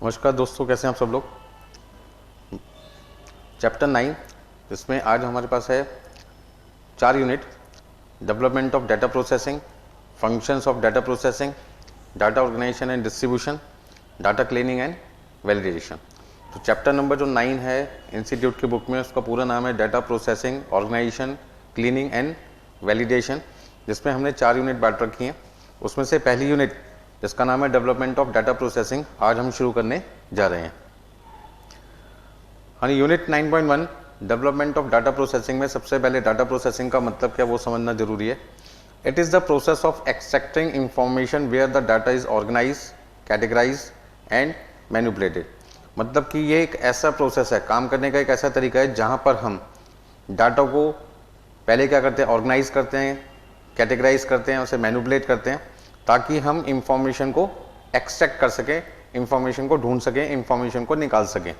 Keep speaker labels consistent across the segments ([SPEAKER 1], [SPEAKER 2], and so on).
[SPEAKER 1] नमस्कार दोस्तों, कैसे हैं आप सब लोग। चैप्टर 9, इसमें आज हमारे पास है 4 unit. Development of data processing, functions of data processing, data organisation and distribution, data cleaning and validation. तो चैप्टर नंबर जो 9 है इंस्टीट्यूट की बुक में, उसका पूरा नाम है data processing, organisation, cleaning and validation, जिसमें हमने 4 यूनिट बांट रखी हैं। उसमें से पहली यूनिट जिसका नाम है डेवलपमेंट ऑफ डाटा प्रोसेसिंग, आज हम शुरू करने जा रहे हैं। हाँ, unit 9.1 development of data processing में सबसे पहले डाटा प्रोसेसिंग का मतलब क्या वो समझना जरूरी है। It is the process of extracting information where the data is organise, categorise and manipulated. मतलब कि ये एक ऐसा प्रोसेस है, काम करने का एक ऐसा तरीका है जहां पर हम डाटा को पहले क्या करते हैं, ऑर्गेनाइज करते हैं, कैटेगराइज करते हैं, उसे मैनिपुलेट करते हैं, ताकि हम इंफॉर्मेशन को एक्सट्रैक्ट कर सकें, इंफॉर्मेशन को ढूंढ सकें, इंफॉर्मेशन को निकाल सकें।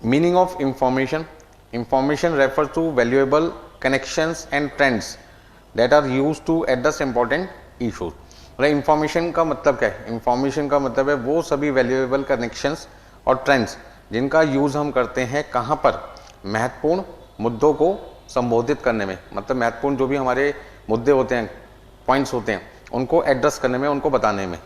[SPEAKER 1] Meaning of information, information refer to valuable connections and trends that are used to address important issues. मतलब इंफॉर्मेशन का मतलब क्या है? इंफॉर्मेशन का मतलब है वो सभी वैल्यूएबल कनेक्शंस और ट्रेंड्स जिनका यूज हम करते हैं कहाँ पर, महत्वपूर्ण मुद्दों को संबोधित करने में। मतलब महत्वपूर्ण जो भी हमारे मुद्दे होते हैं, पॉइंट्स होते हैं, उनको एड्रेस करने में, उनको बताने में।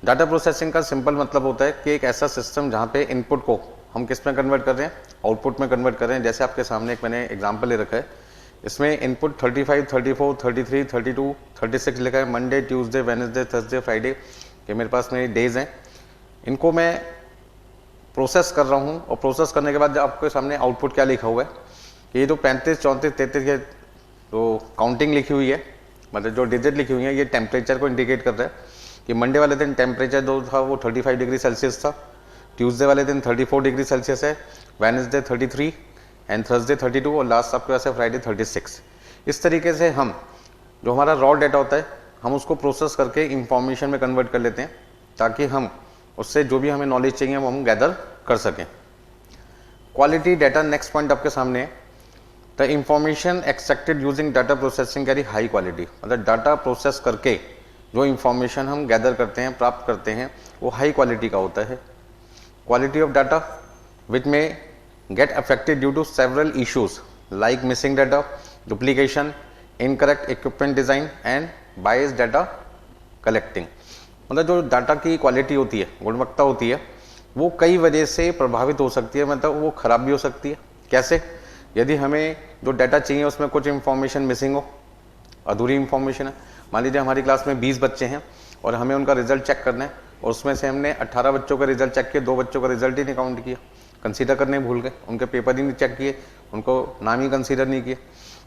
[SPEAKER 1] डाटा प्रोसेसिंग का सिंपल मतलब होता है कि एक ऐसा सिस्टम जहां पे इनपुट को हम किस में कन्वर्ट कर रहे हैं, आउटपुट में कन्वर्ट कर रहे हैं। जैसे आपके सामने एक मैंने एग्जांपल ले रखा है, इसमें इनपुट 35, 34, 33, 32, 36 लिखा है। Monday, Tuesday, Wednesday, Thursday, Friday, ये मेरे पास मेरी डेज हैं। इनको मैं प्रोसेस कर रहा हूँ और प्रोसेस करने के बाद आपके सामने आउटपुट क्या लिखा हुआ है कि ये जो 35, 34, 33 तो काउंटिंग लिखी हुई है, मतलब जो डिजिट लिखी हुई है, ये टेम्परेचर को इंडिकेट कर रहा है कि मंडे वाले दिन टेम्परेचर जो था वो 35 डिग्री सेल्सियस था, ट्यूसडे वाले दिन 34 डिग्री सेल्सियस है, वेडनेसडे 33 एंड थर्सडे 32 और लास्ट आपके पास है फ्राइडे 36। इस तरीके से हम जो हमारा रॉ डेटा होता है हम उसको प्रोसेस करके इंफॉर्मेशन में कन्वर्ट कर लेते हैं, ताकि हम उससे जो भी हमें नॉलेज चाहिए वो हम गैदर कर सकें। क्वालिटी डाटा, नेक्स्ट पॉइंट आपके सामने है। The information extracted using data processing carry high quality. मतलब डाटा प्रोसेस करके जो इंफॉर्मेशन हम गैदर करते हैं, प्राप्त करते हैं, वो हाई क्वालिटी का होता है। Quality of data which may get affected due to several issues like missing data, duplication, incorrect equipment design and bias data collecting. मतलब जो डाटा की क्वालिटी होती है, गुणवत्ता होती है, वो कई वजह से प्रभावित हो सकती है। मतलब वो खराब भी हो सकती है। कैसे? यदि हमें जो डाटा चाहिए उसमें कुछ इंफॉर्मेशन मिसिंग हो, अधूरी इंफॉर्मेशन है। मान लीजिए हमारी क्लास में 20 बच्चे हैं और हमें उनका रिजल्ट चेक करना है, और उसमें से हमने 18 बच्चों का रिजल्ट चेक किया, 2 बच्चों का रिजल्ट ही नहीं काउंट किया, कंसीडर करने भूल गए, उनके पेपर ही नहीं चेक किए, उनको नाम ही कंसीडर नहीं किए।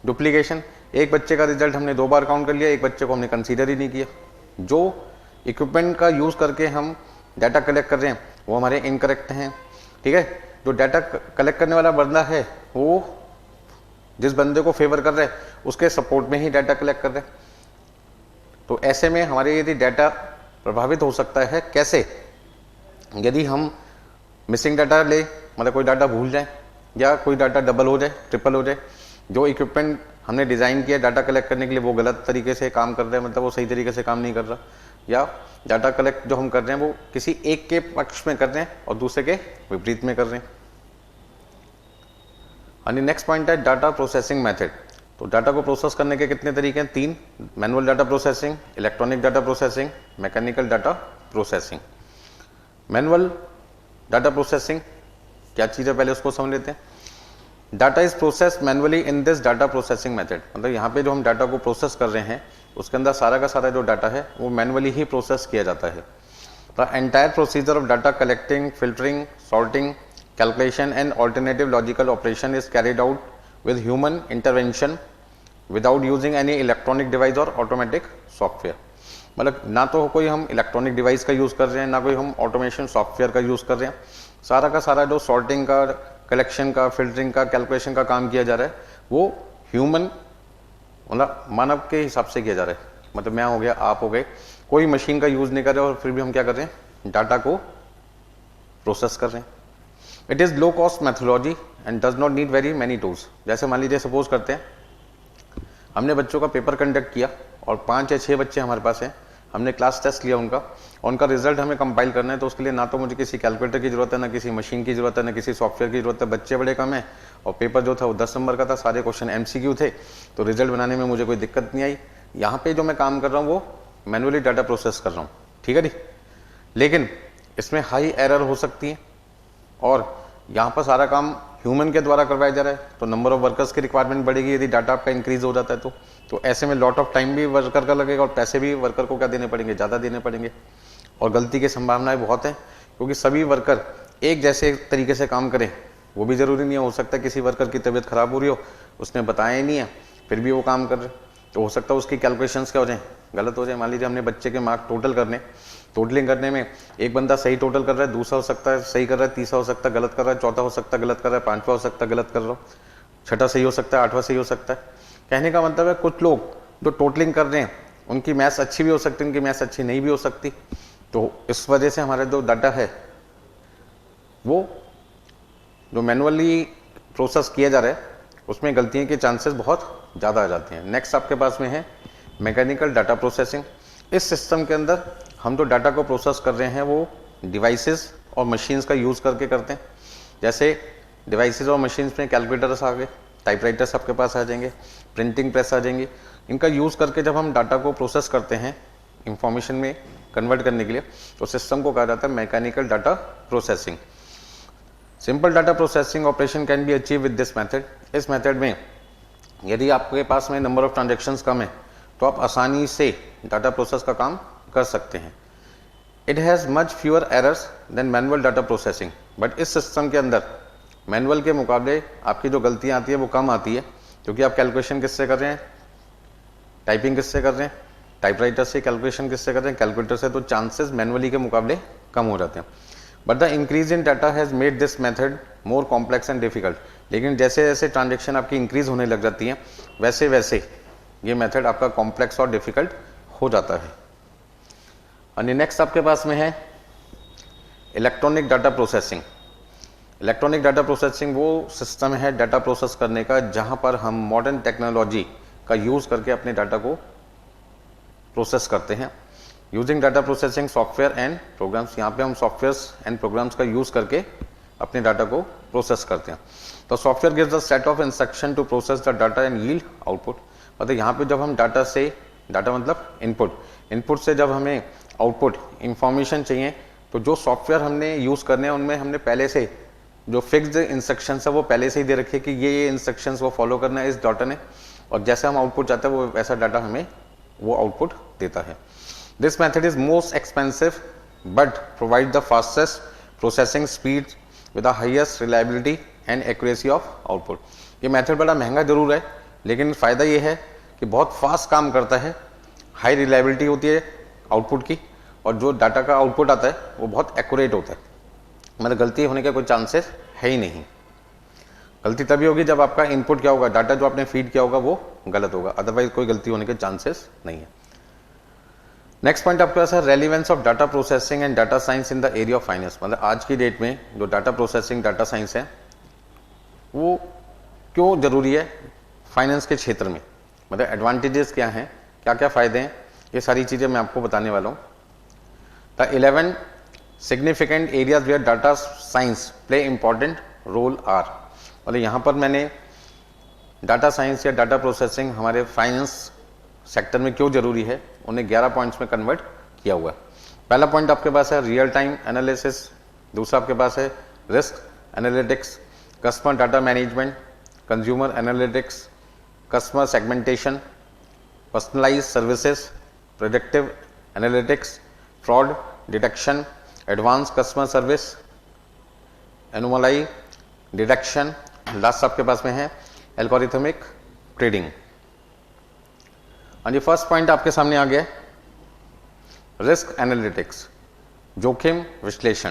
[SPEAKER 1] डुप्लीकेशन, एक बच्चे का रिजल्ट हमने 2 बार काउंट कर लिया, एक बच्चे को हमने कंसीडर ही नहीं किया। जो इक्विपमेंट का यूज करके हम डाटा कलेक्ट कर रहे हैं वो हमारे इनकरेक्ट हैं। ठीक है, जो डाटा कलेक्ट करने वाला बंदा है वो जिस बंदे को फेवर कर रहे हैं उसके सपोर्ट में ही डाटा कलेक्ट कर रहे हैं। तो ऐसे में हमारे यदि डाटा प्रभावित हो सकता है। कैसे? यदि हम मिसिंग डाटा ले, मतलब कोई डाटा भूल जाए या कोई डाटा डबल हो जाए, ट्रिपल हो जाए, जो इक्विपमेंट हमने डिजाइन किया डाटा कलेक्ट करने के लिए वो गलत तरीके से काम कर रहे हैं, मतलब वो सही तरीके से काम नहीं कर रहा, या डाटा कलेक्ट जो हम कर रहे हैं वो किसी एक के पक्ष में कर रहे हैं और दूसरे के विपरीत में कर रहे हैं। और नेक्स्ट पॉइंट है डाटा प्रोसेसिंग मेथड। तो डाटा को प्रोसेस करने के कितने तरीके हैं? 3। Manual data processing, electronic data processing, mechanical data processing. Manual data processing क्या चीज़ है पहले उसको समझ लेते हैं। Data is process manually in this data processing method. मतलब यहाँ पे जो हम डाटा को प्रोसेस कर रहे हैं उसके अंदर सारा का सारा जो डाटा है वो मैनुअली ही प्रोसेस किया जाता है। The entire procedure of data collecting, filtering, sorting, calculation and alternative logical operation is carried out with human intervention without using any electronic device or automatic software। मतलब ना तो कोई हम इलेक्ट्रॉनिक डिवाइस का use कर रहे हैं, ना कोई हम ऑटोमेशन सॉफ्टवेयर का यूज कर रहे हैं। सारा का सारा जो सॉर्टिंग का, कलेक्शन का, फिल्टरिंग का, कैलकुलेशन का काम किया जा रहा है वो ह्यूमन, मतलब मानव के हिसाब से किया जा रहा है। मतलब मैं हो गया, आप हो गए, कोई मशीन का यूज नहीं कर रहे और फिर भी हम क्या कर रहे हैं, डाटा को प्रोसेस कर रहे हैं। It is low cost methodology and does not need very many tools. जैसे मान लीजिए सपोज करते हैं हमने बच्चों का पेपर कंडक्ट किया और 5 या 6 बच्चे हमारे पास हैं हमने क्लास टेस्ट लिया उनका, उनका रिजल्ट हमें कंपाइल करना है, तो उसके लिए ना तो मुझे किसी कैलकुलेटर की जरूरत है, ना किसी मशीन की जरूरत है, ना किसी सॉफ्टवेयर की जरूरत है। बच्चे बड़े कम है और पेपर जो था वो 10 नंबर का था, सारे क्वेश्चन MCQ थे, तो रिजल्ट बनाने में मुझे कोई दिक्कत नहीं आई। यहाँ पे जो मैं काम कर रहा हूँ वो मैनुअली डाटा प्रोसेस कर रहा हूँ, ठीक है जी। लेकिन इसमें हाई एरर हो सकती है और यहाँ पर सारा काम ह्यूमन के द्वारा करवाया जा रहा है, तो नंबर ऑफ वर्कर्स की रिक्वायरमेंट बढ़ेगी यदि डाटा आपका इंक्रीज हो जाता है तो ऐसे में लॉट ऑफ टाइम भी वर्कर का लगेगा और पैसे भी वर्कर को क्या देने पड़ेंगे, ज़्यादा देने पड़ेंगे, और गलती की संभावनाएं बहुत है, क्योंकि सभी वर्कर एक जैसे तरीके से काम करें वो भी जरूरी नहीं है। हो सकता है किसी वर्कर की तबीयत खराब हो रही हो, उसने बताया ही नहीं है, फिर भी वो काम कर रहे, तो हो सकता है उसकी कैलकुलेशंस क्या हो जाए, गलत हो जाए। मान लीजिए हमने बच्चे के मार्क टोटलिंग करने में एक बंदा सही टोटल कर रहा है, दूसरा हो सकता है सही कर रहा है, तीसरा हो सकता है गलत कर रहा है, चौथा हो सकता है गलत कर रहा है, पांचवा हो सकता है गलत कर रहा हो, छठा सही हो सकता है, आठवां सही हो सकता है। कहने का मतलब है कुछ लोग जो टोटलिंग कर रहे हैं उनकी मैथ्स अच्छी भी हो सकती है, उनकी मैथ्स अच्छी नहीं भी हो सकती, तो इस वजह से हमारे जो डाटा है वो जो मैनुअली प्रोसेस किया जा रहा है उसमें गलतियों के चांसेस बहुत ज़्यादा आ जाते हैं। नेक्स्ट आपके पास में है मैकेनिकल डाटा प्रोसेसिंग। इस सिस्टम के अंदर हम जो डाटा को प्रोसेस कर रहे हैं वो डिवाइसेस और मशीन्स का यूज़ करके करते हैं। जैसे डिवाइसेस और मशीन्स में कैलकुलेटर्स आ गए, टाइपराइटर्स आपके पास आ जाएंगे, प्रिंटिंग प्रेस आ जाएंगी। इनका यूज़ करके जब हम डाटा को प्रोसेस करते हैं इंफॉर्मेशन में कन्वर्ट करने के लिए, तो सिस्टम को कहा जाता है mechanical data processing. Simple data processing operation can be achieve with this method. इस मेथड में यदि आपके पास में नंबर ऑफ ट्रांजेक्शन्स कम है तो आप आसानी से डाटा प्रोसेस का काम कर सकते हैं। It has much fewer errors than manual data processing, but इस सिस्टम के अंदर मैनुअल के मुकाबले आपकी जो गलतियाँ आती है वो कम आती है, क्योंकि आप कैलकुलेशन किससे कर रहे हैं, टाइपिंग किससे कर रहे हैं, टाइपराइटर से। कैलकुलेशन किससे कर रहे हैं, कैलकुलेटर से, तो चांसेस मैनुअली के मुकाबले कम हो जाते हैं। But the increase in data has made this method more complex and difficult. लेकिन जैसे जैसे ट्रांजेक्शन आपकी इंक्रीज होने लग जाती है वैसे वैसे ये मेथड आपका कॉम्प्लेक्स और डिफिकल्ट हो जाता है। और नेक्स्ट आपके पास में है electronic data processing. Electronic data processing वो सिस्टम है डाटा प्रोसेस करने का जहां पर हम मॉडर्न टेक्नोलॉजी का यूज़ करके अपने डाटा को प्रोसेस करते हैं। Using data processing software and programs, यहाँ पे हम सॉफ्टवेयर्स एंड प्रोग्राम्स का यूज़ करके अपने डाटा को प्रोसेस करते हैं। तो software gives the set of instruction to process the data and yield output. मतलब यहाँ पे जब हम डाटा मतलब इनपुट से जब हमें आउटपुट इंफॉर्मेशन चाहिए, तो जो सॉफ्टवेयर हमने यूज़ करने हैं उनमें हमने पहले से जो फिक्स्ड इंस्ट्रक्शंस है वो पहले से ही दे रखे हैं कि ये इंस्ट्रक्शंस वो फॉलो करना है इस डाटा ने, और जैसे हम आउटपुट चाहते हैं वो वैसा डाटा हमें वो आउटपुट देता है। This method is most expensive but provide the fastest processing speed with the highest reliability and accuracy of output. ये मेथड बड़ा महंगा जरूर है, लेकिन फ़ायदा ये है कि बहुत फास्ट काम करता है, हाई रिलायबिलिटी होती है आउटपुट की, और जो डाटा का आउटपुट आता है वो बहुत एक्यूरेट होता है। मतलब गलती होने के कोई चांसेस है ही नहीं। गलती तभी होगी जब आपका इनपुट क्या होगा, डाटा जो आपने फीड किया होगा वो गलत होगा, अदरवाइज कोई गलती होने के चांसेस नहीं है। नेक्स्ट पॉइंट आपके पास है relevance of data processing and data science in the area of finance. मतलब आज की डेट में जो डाटा प्रोसेसिंग डाटा साइंस है वो क्यों जरूरी है फाइनेंस के क्षेत्र में, मतलब एडवांटेजेस क्या हैं, क्या क्या फायदे हैं, ये सारी चीजें मैं आपको बताने वाला हूँ। The 11 significant areas where data science play important role are. मतलब यहाँ पर मैंने डाटा साइंस या डाटा प्रोसेसिंग हमारे फाइनेंस सेक्टर में क्यों जरूरी है उन्हें 11 पॉइंट्स में कन्वर्ट किया हुआ है। पहला पॉइंट आपके पास है रियल टाइम एनालिसिस, दूसरा आपके पास है risk analytics, customer data management, consumer analytics, customer segmentation, personalize services, predictive analytics, fraud detection, advance customer service, anomaly detection, last आपके पास में है एल्गोरिथमिक ट्रेडिंग। और ये फर्स्ट पॉइंट आपके सामने आ गया रिस्क एनालिटिक्स, जोखिम विश्लेषण।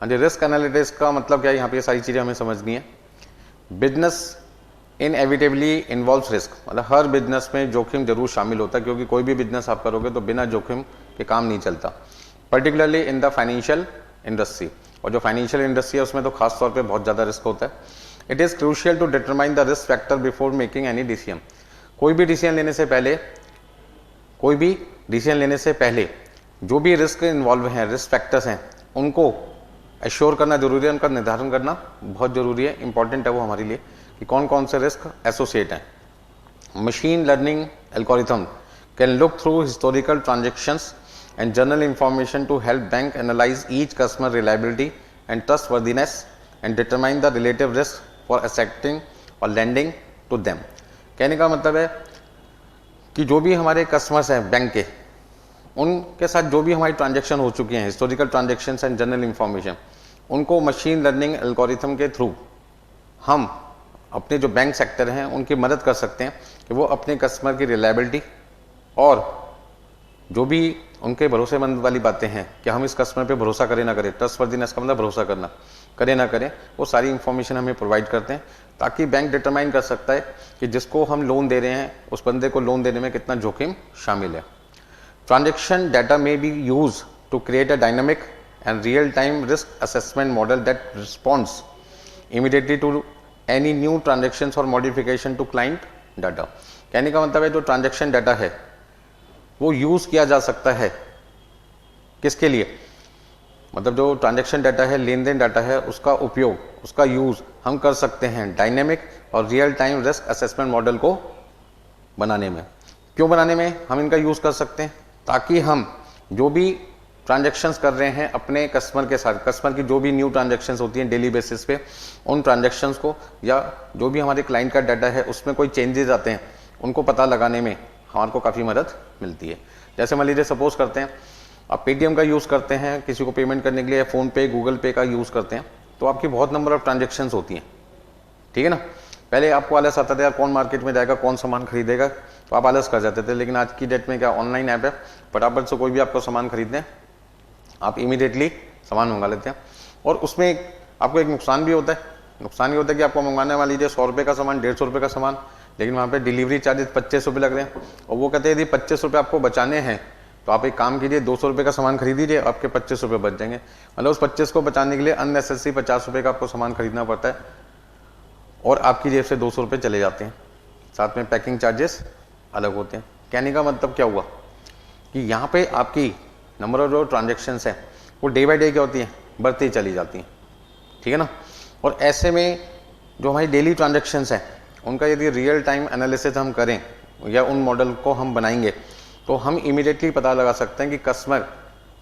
[SPEAKER 1] हाँ जी, रिस्क एनालिटिक्स का मतलब क्या है, यहाँ पे ये सारी चीजें हमें समझनी है। बिजनेस इनएविटेबली इन्वॉल्व्स रिस्क, मतलब हर बिजनेस में जोखिम जरूर शामिल होता है, क्योंकि कोई भी बिजनेस आप करोगे तो बिना जोखिम के काम नहीं चलता, particularly in the financial industry. और जो फाइनेंशियल इंडस्ट्री है उसमें तो खास तौर पे बहुत ज़्यादा रिस्क होता है। It is crucial to determine the risk factor before making any decision. कोई भी डिसीजन लेने से पहले, कोई भी डिसीजन लेने से पहले जो भी रिस्क इन्वॉल्व हैं, रिस्क फैक्टर्स हैं, उनको एश्योर करना जरूरी है, उनका निर्धारण करना बहुत जरूरी है, इंपॉर्टेंट है वो हमारे लिए कि कौन कौन से रिस्क एसोसिएट हैं। Machine learning algorithm can look through historical transactions and journal information to help bank analyze each customer reliability and trustworthiness and determine the relative risk for accepting or lending to them। कहने का मतलब है कि जो भी हमारे customers हैं bank के, उनके साथ जो भी हमारी ट्रांजैक्शन हो चुकी हैं, historical transactions and general information, उनको मशीन लर्निंग एल्गोरिथम के थ्रू हम अपने जो बैंक सेक्टर हैं उनकी मदद कर सकते हैं कि वो अपने कस्टमर की रिलायबिलिटी और जो भी उनके भरोसेमंद वाली बातें हैं कि हम इस कस्टमर पे भरोसा करें ना करें, ट्रस्टवर्दीनेस का मतलब भरोसा करना, करें ना करें, वो सारी इंफॉर्मेशन हमें प्रोवाइड करते हैं ताकि बैंक डिटरमाइन कर सकता है कि जिसको हम लोन दे रहे हैं उस बंदे को लोन देने में कितना जोखिम शामिल है। Transaction data may be use to create a dynamic and real time risk assessment model that responds immediately to any new transaction or modification to client data. कहने का मतलब है जो ट्रांजेक्शन डाटा है वो यूज किया जा सकता है किसके लिए, मतलब जो ट्रांजैक्शन डाटा है, लेन देन डाटा है, उसका उपयोग, उसका यूज हम कर सकते हैं डायनेमिक और real time risk assessment model को बनाने में। क्यों बनाने में हम इनका यूज कर सकते हैं? ताकि हम जो भी ट्रांजैक्शंस कर रहे हैं अपने कस्टमर के साथ, कस्टमर की जो भी न्यू ट्रांजैक्शंस होती हैं डेली बेसिस पे, उन ट्रांजैक्शंस को या जो भी हमारे क्लाइंट का डाटा है उसमें कोई चेंजेस आते हैं उनको पता लगाने में हमारे को काफ़ी मदद मिलती है। जैसे मान लीजिए सपोज करते हैं आप पेटीएम का यूज़ करते हैं किसी को पेमेंट करने के लिए, फ़ोन पे, गूगल पे का यूज़ करते हैं, तो आपकी बहुत नंबर ऑफ ट्रांजेक्शन्स होती हैं, ठीक है ना। पहले आपको आलस आता था यार कौन मार्केट में जाएगा, कौन सामान खरीदेगा, तो आप आलस कर जाते थे। लेकिन आज की डेट में क्या ऑनलाइन ऐप है, फटाफट से कोई भी आपको सामान खरीदना है आप इमीडिएटली सामान मंगा लेते हैं। और उसमें आपको एक नुकसान भी होता है, नुकसान ये होता है कि आपको मंगवाने मान लीजिए 100 रुपये का सामान, 150 रुपये का सामान, लेकिन वहाँ पे डिलीवरी चार्जेस 25 रुपये लग रहे हैं। और वो कहते हैं यदि 25 रुपये आपको बचाने हैं तो आप एक काम कीजिए 200 रुपये का सामान खरीद लीजिए, आपके 25 रुपये बच जाएंगे। मतलब उस 25 को बचाने के लिए अननेसेसरी 50 रुपये का आपको सामान खरीदना पड़ता है और आपकी जेब से 200 रुपये चले जाते हैं, साथ में पैकिंग चार्जेस अलग होते हैं। कहने का मतलब क्या हुआ कि यहाँ पे आपकी नंबर ऑफ जो ट्रांजेक्शन है वो डे बाई डे क्या होती है, बढ़ती ही चली जाती हैं, ठीक है ना। और ऐसे में जो हमारी डेली ट्रांजेक्शन्स हैं उनका यदि रियल टाइम एनालिसिस हम करें या उन मॉडल को हम बनाएंगे तो हम इमीडिएटली पता लगा सकते हैं कि कस्टमर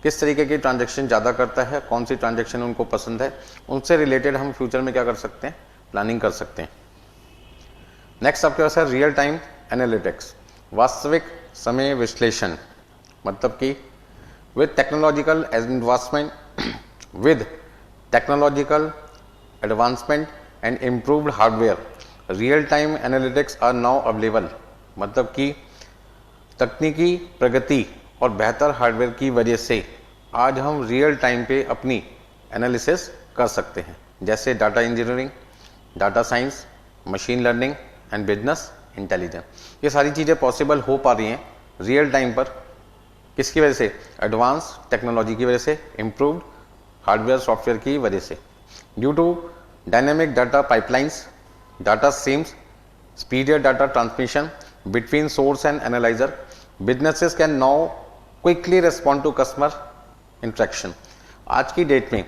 [SPEAKER 1] किस तरीके की ट्रांजैक्शन ज़्यादा करता है, कौन सी ट्रांजैक्शन उनको पसंद है, उनसे रिलेटेड हम फ्यूचर में क्या कर सकते हैं, प्लानिंग कर सकते हैं। नेक्स्ट आपके पास है रियल टाइम एनालिटिक्स, वास्तविक समय विश्लेषण। मतलब कि with technological advancement and improved hardware real time analytics are now available. मतलब कि तकनीकी प्रगति और बेहतर हार्डवेयर की वजह से आज हम रियल टाइम पे अपनी एनालिसिस कर सकते हैं, जैसे data engineering, data science, machine learning and business intelligence. ये सारी चीज़ें पॉसिबल हो पा रही हैं रियल टाइम पर, किसकी वजह से, एडवांस टेक्नोलॉजी की वजह से, इम्प्रूव्ड हार्डवेयर सॉफ्टवेयर की वजह से। Due to dynamic data pipelines, data streams, speedier data transmission between source and analyzer, businesses can now quickly respond to customer interaction। आज की डेट में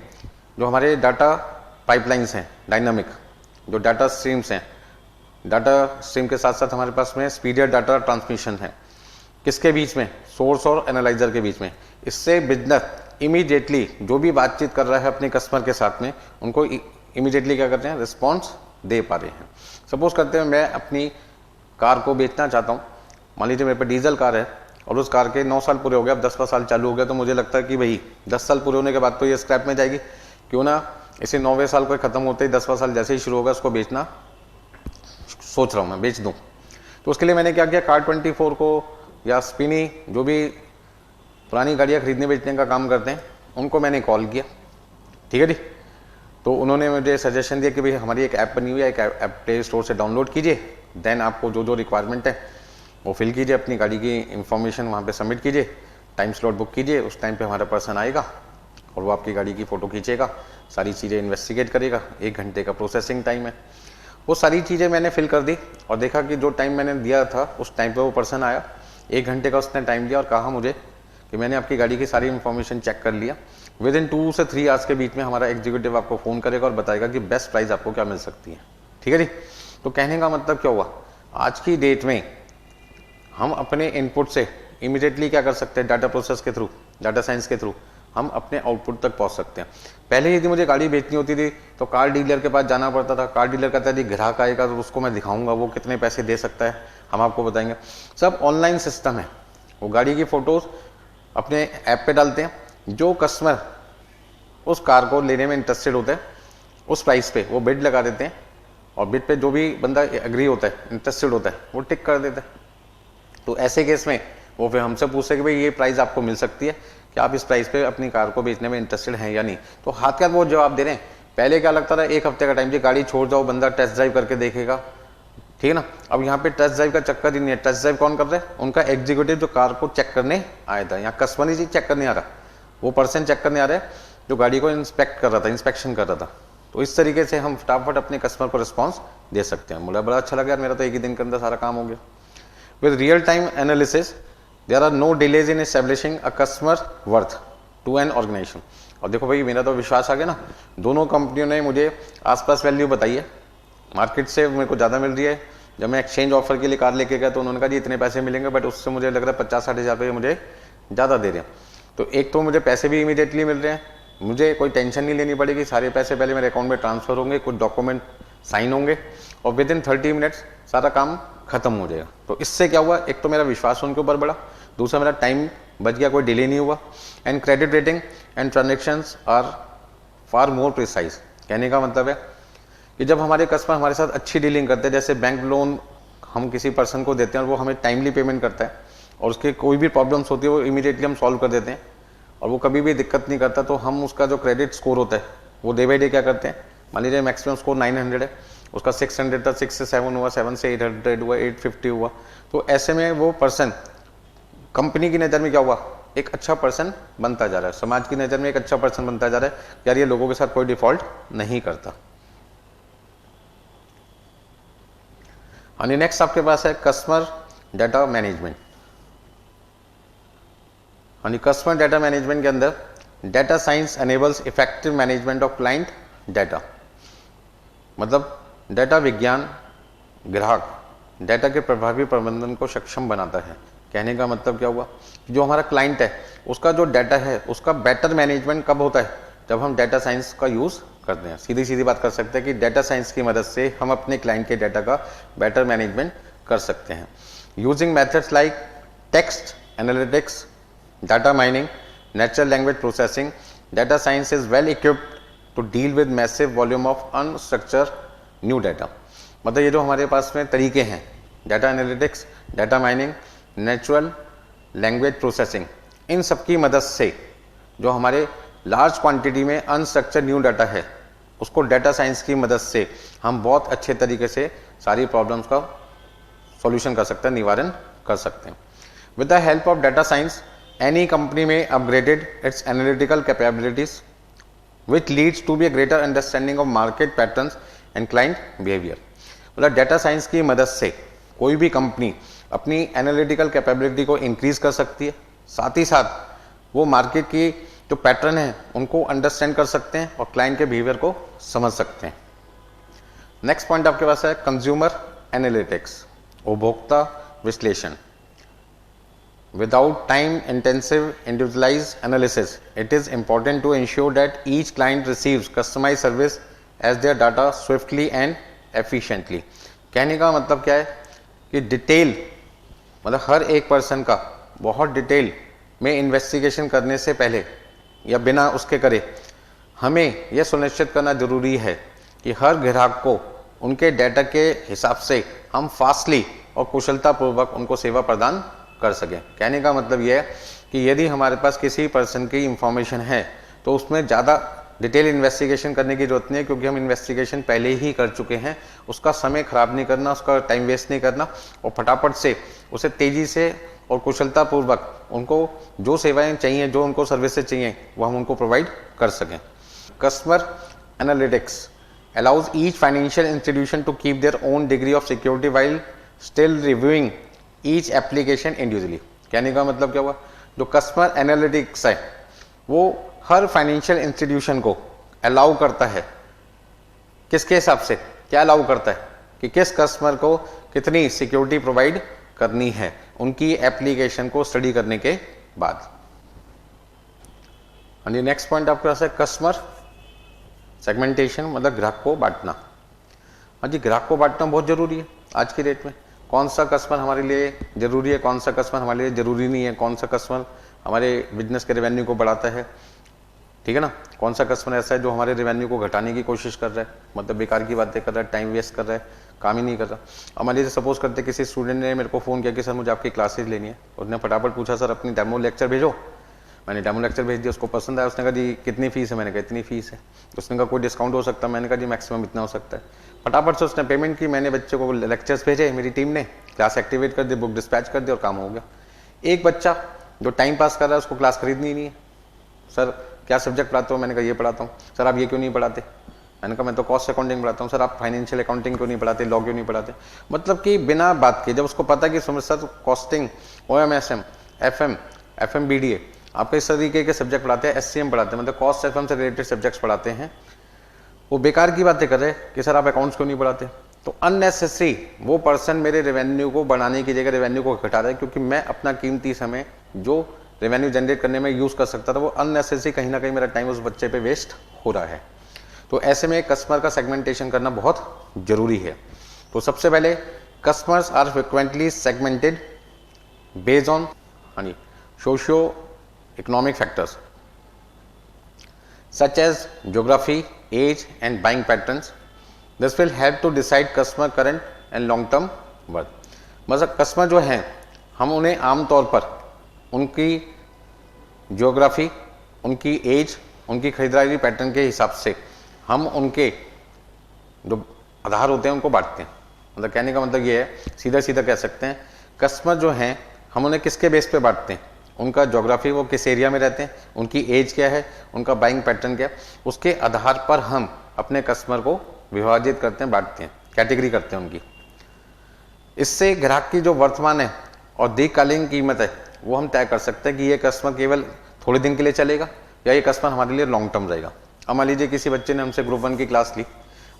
[SPEAKER 1] जो हमारे डाटा पाइपलाइंस हैं डायनामिक, जो डाटा स्ट्रीम्स हैं, डाटा स्ट्रीम के साथ साथ हमारे पास में स्पीडियर डाटा ट्रांसमिशन है, किसके बीच में, सोर्स और एनालाइजर के बीच में। इससे बिजनेस इमीडिएटली जो भी बातचीत कर रहा है अपने कस्टमर के साथ में उनको इमीडिएटली क्या करते हैं, रिस्पॉन्स दे पा रहे हैं। सपोज करते हैं मैं अपनी कार को बेचना चाहता हूँ, मान लीजिए मेरे पे डीजल कार है और उस कार के 9 साल पूरे हो गए, अब 10वां साल चालू हो गया, तो मुझे लगता है कि भाई 10 साल पूरे होने के बाद तो ये स्क्रैप में जाएगी, क्यों ना इसे 9वें साल को खत्म होते ही 10वां साल जैसे ही शुरू होगा उसको बेचना सोच रहा हूँ मैं, बेच दूँ। तो उसके लिए मैंने क्या किया, कार 24 को या स्पिनी जो भी पुरानी गाड़ियाँ खरीदने बेचने का काम करते हैं उनको मैंने कॉल किया, ठीक है जी। तो उन्होंने मुझे सजेशन दिया कि भाई हमारी एक ऐप बनी हुई है, एक ऐप प्ले स्टोर से डाउनलोड कीजिए, देन आपको जो जो रिक्वायरमेंट है वो फिल कीजिए, अपनी गाड़ी की इन्फॉर्मेशन वहाँ पे सबमिट कीजिए, टाइम स्लॉट बुक कीजिए, उस टाइम पे हमारा पर्सन आएगा और वो आपकी गाड़ी की फ़ोटो खींचेगा, सारी चीज़ें इन्वेस्टिगेट करेगा। 1 घंटे का प्रोसेसिंग टाइम है। वो सारी चीज़ें मैंने फिल कर दी और देखा कि जो टाइम मैंने दिया था उस टाइम पर वो पर्सन आया 1 घंटे का उसने टाइम दिया और कहा मुझे कि मैंने आपकी गाड़ी की सारी इन्फॉर्मेशन चेक कर लिया, विद इन 2 से 3 आवर्स के बीच में हमारा एग्जीक्यूटिव आपको फ़ोन करेगा और बताएगा कि बेस्ट प्राइस आपको क्या मिल सकती है। ठीक है जी। तो कहने का मतलब क्या हुआ, आज की डेट में हम अपने इनपुट से इमीडिएटली क्या कर सकते हैं, डाटा प्रोसेस के थ्रू, डाटा साइंस के थ्रू हम अपने आउटपुट तक पहुंच सकते हैं। पहले यदि मुझे गाड़ी बेचनी होती थी तो कार डीलर के पास जाना पड़ता था, कार डीलर कहता है ग्राहक आएगा तो उसको मैं दिखाऊंगा वो कितने पैसे दे सकता है, हम आपको बताएंगे। सब ऑनलाइन सिस्टम है, वो गाड़ी की फोटोज अपने ऐप पे डालते हैं, जो कस्टमर उस कार को लेने में इंटरेस्टेड होता है उस प्राइस पे वो बिड लगा देते हैं, और बिड पे जो भी बंदा एग्री होता है, इंटरेस्टेड होता है, वो टिक कर देता है। तो ऐसे केस में वो फिर हमसे पूछते कि भाई ये प्राइस आपको मिल सकती है, कि आप इस प्राइस पे अपनी कार को बेचने में इंटरेस्टेड हैं या नहीं। तो हाथ के हाथ वो जवाब दे रहे हैं। पहले क्या लगता था, 1 हफ्ते का टाइम जी, गाड़ी छोड़ जाओ, बंदा टेस्ट ड्राइव करके देखेगा, ठीक है ना। अब यहाँ पे टेस्ट ड्राइव का चक्कर ही नहीं है। टेस्ट ड्राइव कौन कर रहा है, उनका एग्जीक्यूटिव जो कार को चेक करने आया था। यहाँ कस्टमर ही चेक करने आ रहा, वो पर्सन चेक करने आ रहा है जो गाड़ी को इंस्पेक्ट कर रहा था, इंस्पेक्शन कर रहा था। तो इस तरीके से हम फटाफट अपने कस्टमर को रिस्पॉन्स दे सकते हैं। मुझे बड़ा अच्छा लगा यार, मेरा तो एक ही दिन के अंदर सारा काम हो गया। With real time analysis there are no delays in establishing a customer worth to an organisation. और देखो भाई, मेरा तो विश्वास आ गया ना, दोनों कंपनियों ने मुझे आसपास वैल्यू बताई है, मार्केट से मेरे को ज़्यादा मिल रही है। जब मैं एक्सचेंज ऑफर के लिए कार लेके गया तो उन्होंने कहा जी इतने पैसे मिलेंगे, बट उससे मुझे लग रहा है 50-60 हज़ार रुपये मुझे ज़्यादा दे रहे हैं। तो एक तो मुझे पैसे भी इमीडिएटली मिल रहे हैं, मुझे कोई टेंशन नहीं लेनी पड़ेगी, सारे पैसे पहले मेरे अकाउंट में ट्रांसफर होंगे, कुछ डॉक्यूमेंट साइन होंगे और विद इन 30 मिनट्स सारा काम खत्म हो जाएगा। तो इससे क्या हुआ, एक तो मेरा विश्वास उनके ऊपर बढ़ा, दूसरा मेरा टाइम बच गया, कोई डिले नहीं हुआ। And credit rating and transactions are far more precise. कहने का मतलब है कि जब हमारे कस्टमर हमारे साथ अच्छी डीलिंग करते हैं, जैसे बैंक लोन हम किसी पर्सन को देते हैं और वो हमें टाइमली पेमेंट करता है और उसके कोई भी प्रॉब्लम्स होती है वो इमीडिएटली हम सॉल्व कर देते हैं और वो कभी भी दिक्कत नहीं करता, तो हम उसका जो क्रेडिट स्कोर होता है वो डे बाई डे क्या करते हैं। मान लीजिए मैक्सिमम स्कोर 900 है, उसका 600 था, 6 से 7 हुआ, 7 से 800 हुआ, 850 हुआ। तो ऐसे में वो पर्सन कंपनी की नज़र में क्या हुआ, एक अच्छा पर्सन बनता जा रहा है, समाज की नज़र में एक अच्छा पर्सन बनता जा रहा है, यार ये लोगों के साथ कोई डिफॉल्ट नहीं करता। और नेक्स्ट आपके पास है कस्टमर डाटा मैनेजमेंट। और कस्टमर डाटा मैनेजमेंट के अंदर data science enables effective management of client data. मतलब डाटा विज्ञान ग्राहक डाटा के प्रभावी प्रबंधन को सक्षम बनाता है। कहने का मतलब क्या हुआ, जो हमारा क्लाइंट है उसका जो डाटा है उसका बेटर मैनेजमेंट कब होता है, जब हम डाटा साइंस का यूज करते हैं। सीधी सीधी बात कर सकते हैं कि डाटा साइंस की मदद से हम अपने क्लाइंट के डाटा का बेटर मैनेजमेंट कर सकते हैं। Using methods like text analytics, data mining, natural language processing, data science is well equipped to deal with massive volume of unstructure new data. मतलब ये जो हमारे पास में तरीके हैं, data analytics, data mining, natural language processing, इन सब की मदद से जो हमारे लार्ज क्वांटिटी में अनस्ट्रक्चर्ड न्यू डाटा है उसको डाटा साइंस की मदद से हम बहुत अच्छे तरीके से सारी प्रॉब्लम्स का सॉल्यूशन कर सकते हैं, निवारण कर सकते हैं। With the help of data science any company में upgraded its analytical capabilities which leads to be a greater understanding of market patterns and client behavior। मतलब डाटा साइंस की मदद से कोई भी कंपनी अपनी एनालिटिकल कैपेबिलिटी को इंक्रीज कर सकती है, साथ ही साथ वो मार्केट की जो पैटर्न है उनको अंडरस्टैंड कर सकते हैं और क्लाइंट के बिहेवियर को समझ सकते हैं। नेक्स्ट पॉइंट आपके पास है कंज्यूमर एनालिटिक्स, उपभोक्ता विश्लेषण। Without time-intensive individualized analysis, it is important to ensure that each client receives customized service as their data swiftly and efficiently। कहने का मतलब क्या है कि डिटेल मतलब हर एक पर्सन का बहुत डिटेल में इन्वेस्टिगेशन करने से पहले या बिना उसके करे हमें यह सुनिश्चित करना जरूरी है कि हर ग्राहक को उनके डाटा के हिसाब से हम फास्टली और कुशलतापूर्वक उनको सेवा प्रदान कर सकें। कहने का मतलब यह है कि यदि हमारे पास किसी पर्सन की इंफॉर्मेशन है तो उसमें ज़्यादा डिटेल इन्वेस्टिगेशन करने की जरूरत नहीं है, क्योंकि हम इन्वेस्टिगेशन पहले ही कर चुके हैं। उसका समय खराब नहीं करना, उसका टाइम वेस्ट नहीं करना और फटाफट से उसे तेज़ी से और कुशलतापूर्वक उनको जो सेवाएं चाहिए, जो उनको सर्विसेज चाहिए, वो हम उनको प्रोवाइड कर सकें। Customer analytics allows each financial institution to keep their own degree of security while still reviewing each application individually. कहने का मतलब क्या हुआ, जो कस्टमर एनालिटिक्स है वो हर फाइनेंशियल इंस्टीट्यूशन को अलाउ करता है, किसके हिसाब से, क्या अलाउ करता है कि किस कस्टमर को कितनी सिक्योरिटी प्रोवाइड करनी है उनकी एप्लीकेशन को स्टडी करने के बाद। हाँ जी, नेक्स्ट पॉइंट आपके पास है कस्टमर सेगमेंटेशन, मतलब ग्राहक को बांटना। हाँ जी, ग्राहक को बांटना बहुत जरूरी है आज की डेट में। कौन सा कस्टमर हमारे लिए जरूरी है, कौन सा कस्टमर हमारे लिए जरूरी नहीं है, कौन सा कस्टमर हमारे बिजनेस के रेवेन्यू को बढ़ाता है, ठीक है ना, कौन सा कस्टमर ऐसा है जो हमारे रेवेन्यू को घटाने की कोशिश कर रहा है, मतलब बेकार की बातें कर रहा है, टाइम वेस्ट कर रहा है, काम ही नहीं कर रहा। अब मान लीजिए सपोज करते किसी स्टूडेंट ने मेरे को फ़ोन किया कि सर मुझे आपकी क्लासेज लेनी है, उसने फटाफट पूछा सर अपनी डेमो लेक्चर भेजो। मैंने डेमो लेक्चर भेज दिया, उसको पसंद आया, उसने कहा जी कितनी फीस है, मैंने कहा इतनी फीस है। उसने कहा कोई डिस्काउंट हो सकता है, मैंने कहा जी मैक्सिमम इतना हो सकता है। फटाफट से उसने पेमेंट की, मैंने बच्चे को लेक्चर्स भेजे, मेरी टीम ने क्लास एक्टिवेट कर दी, बुक डिस्पैच कर दी और काम हो गया। एक बच्चा जो टाइम पास कर रहा है उसको क्लास खरीदनी नहीं है। सर क्या सब्जेक्ट पढ़ाते हो, मैंने कहा ये पढ़ाता हूँ। सर आप ये क्यों नहीं पढ़ाते, मैंने कहा मैं तो कॉस्ट अकाउंटिंग पढ़ाता हूँ। सर आप फाइनेंशियल अकाउंटिंग क्यों नहीं पढ़ाते, लॉ क्यों नहीं पढ़ाते। मतलब कि बिना बात के, जब उसको पता कि sir costing, OMSM, FM, FMBDA आपके इस तरीके के सब्जेक्ट पढ़ाते हैं, SCM पढ़ाते हैं, मतलब कॉस्ट FM से रिलेटेड सब्जेक्ट्स पढ़ाते हैं, वो बेकार की बातें कर रहे हैं कि सर आप अकाउंट्स क्यों नहीं पढ़ाते। तो अननेसेसरी वो पर्सन मेरे रेवेन्यू को बढ़ाने की जगह रेवेन्यू को घटा रहा है, क्योंकि मैं अपना कीमती समय जो रेवेन्यू जनरेट करने में यूज कर सकता था वो अननेसेसरी कहीं ना कहीं मेरा टाइम उस बच्चे पे वेस्ट हो रहा है। तो ऐसे में कस्टमर का सेगमेंटेशन करना बहुत जरूरी है। तो सबसे पहले customers are frequently segmented based on socio economic factors such as geography, age and buying patterns. This will help to decide customer current and long term worth. मतलब कस्टमर जो हैं हम उन्हें आमतौर पर उनकी ज्योग्राफी, उनकी एज, उनकी खरीदारी पैटर्न के हिसाब से हम उनके जो आधार होते हैं उनको बांटते हैं। मतलब कहने का मतलब ये है, सीधा सीधा कह सकते हैं कस्टमर जो हैं हम उन्हें किसके बेस पे बांटते हैं, उनका ज्योग्राफी, वो किस एरिया में रहते हैं, उनकी एज क्या है, उनका बाइंग पैटर्न क्या है, उसके आधार पर हम अपने कस्टमर को विभाजित करते हैं, बांटते हैं, कैटेगरी करते हैं उनकी। इससे ग्राहक की जो वर्तमान है और दीर्घकालीन कीमत है वो हम तय कर सकते हैं कि ये कस्टमर केवल थोड़े दिन के लिए चलेगा या ये कस्टमर हमारे लिए लॉन्ग टर्म रहेगा। अब मान लीजिए किसी बच्चे ने हमसे ग्रुप 1 की क्लास ली,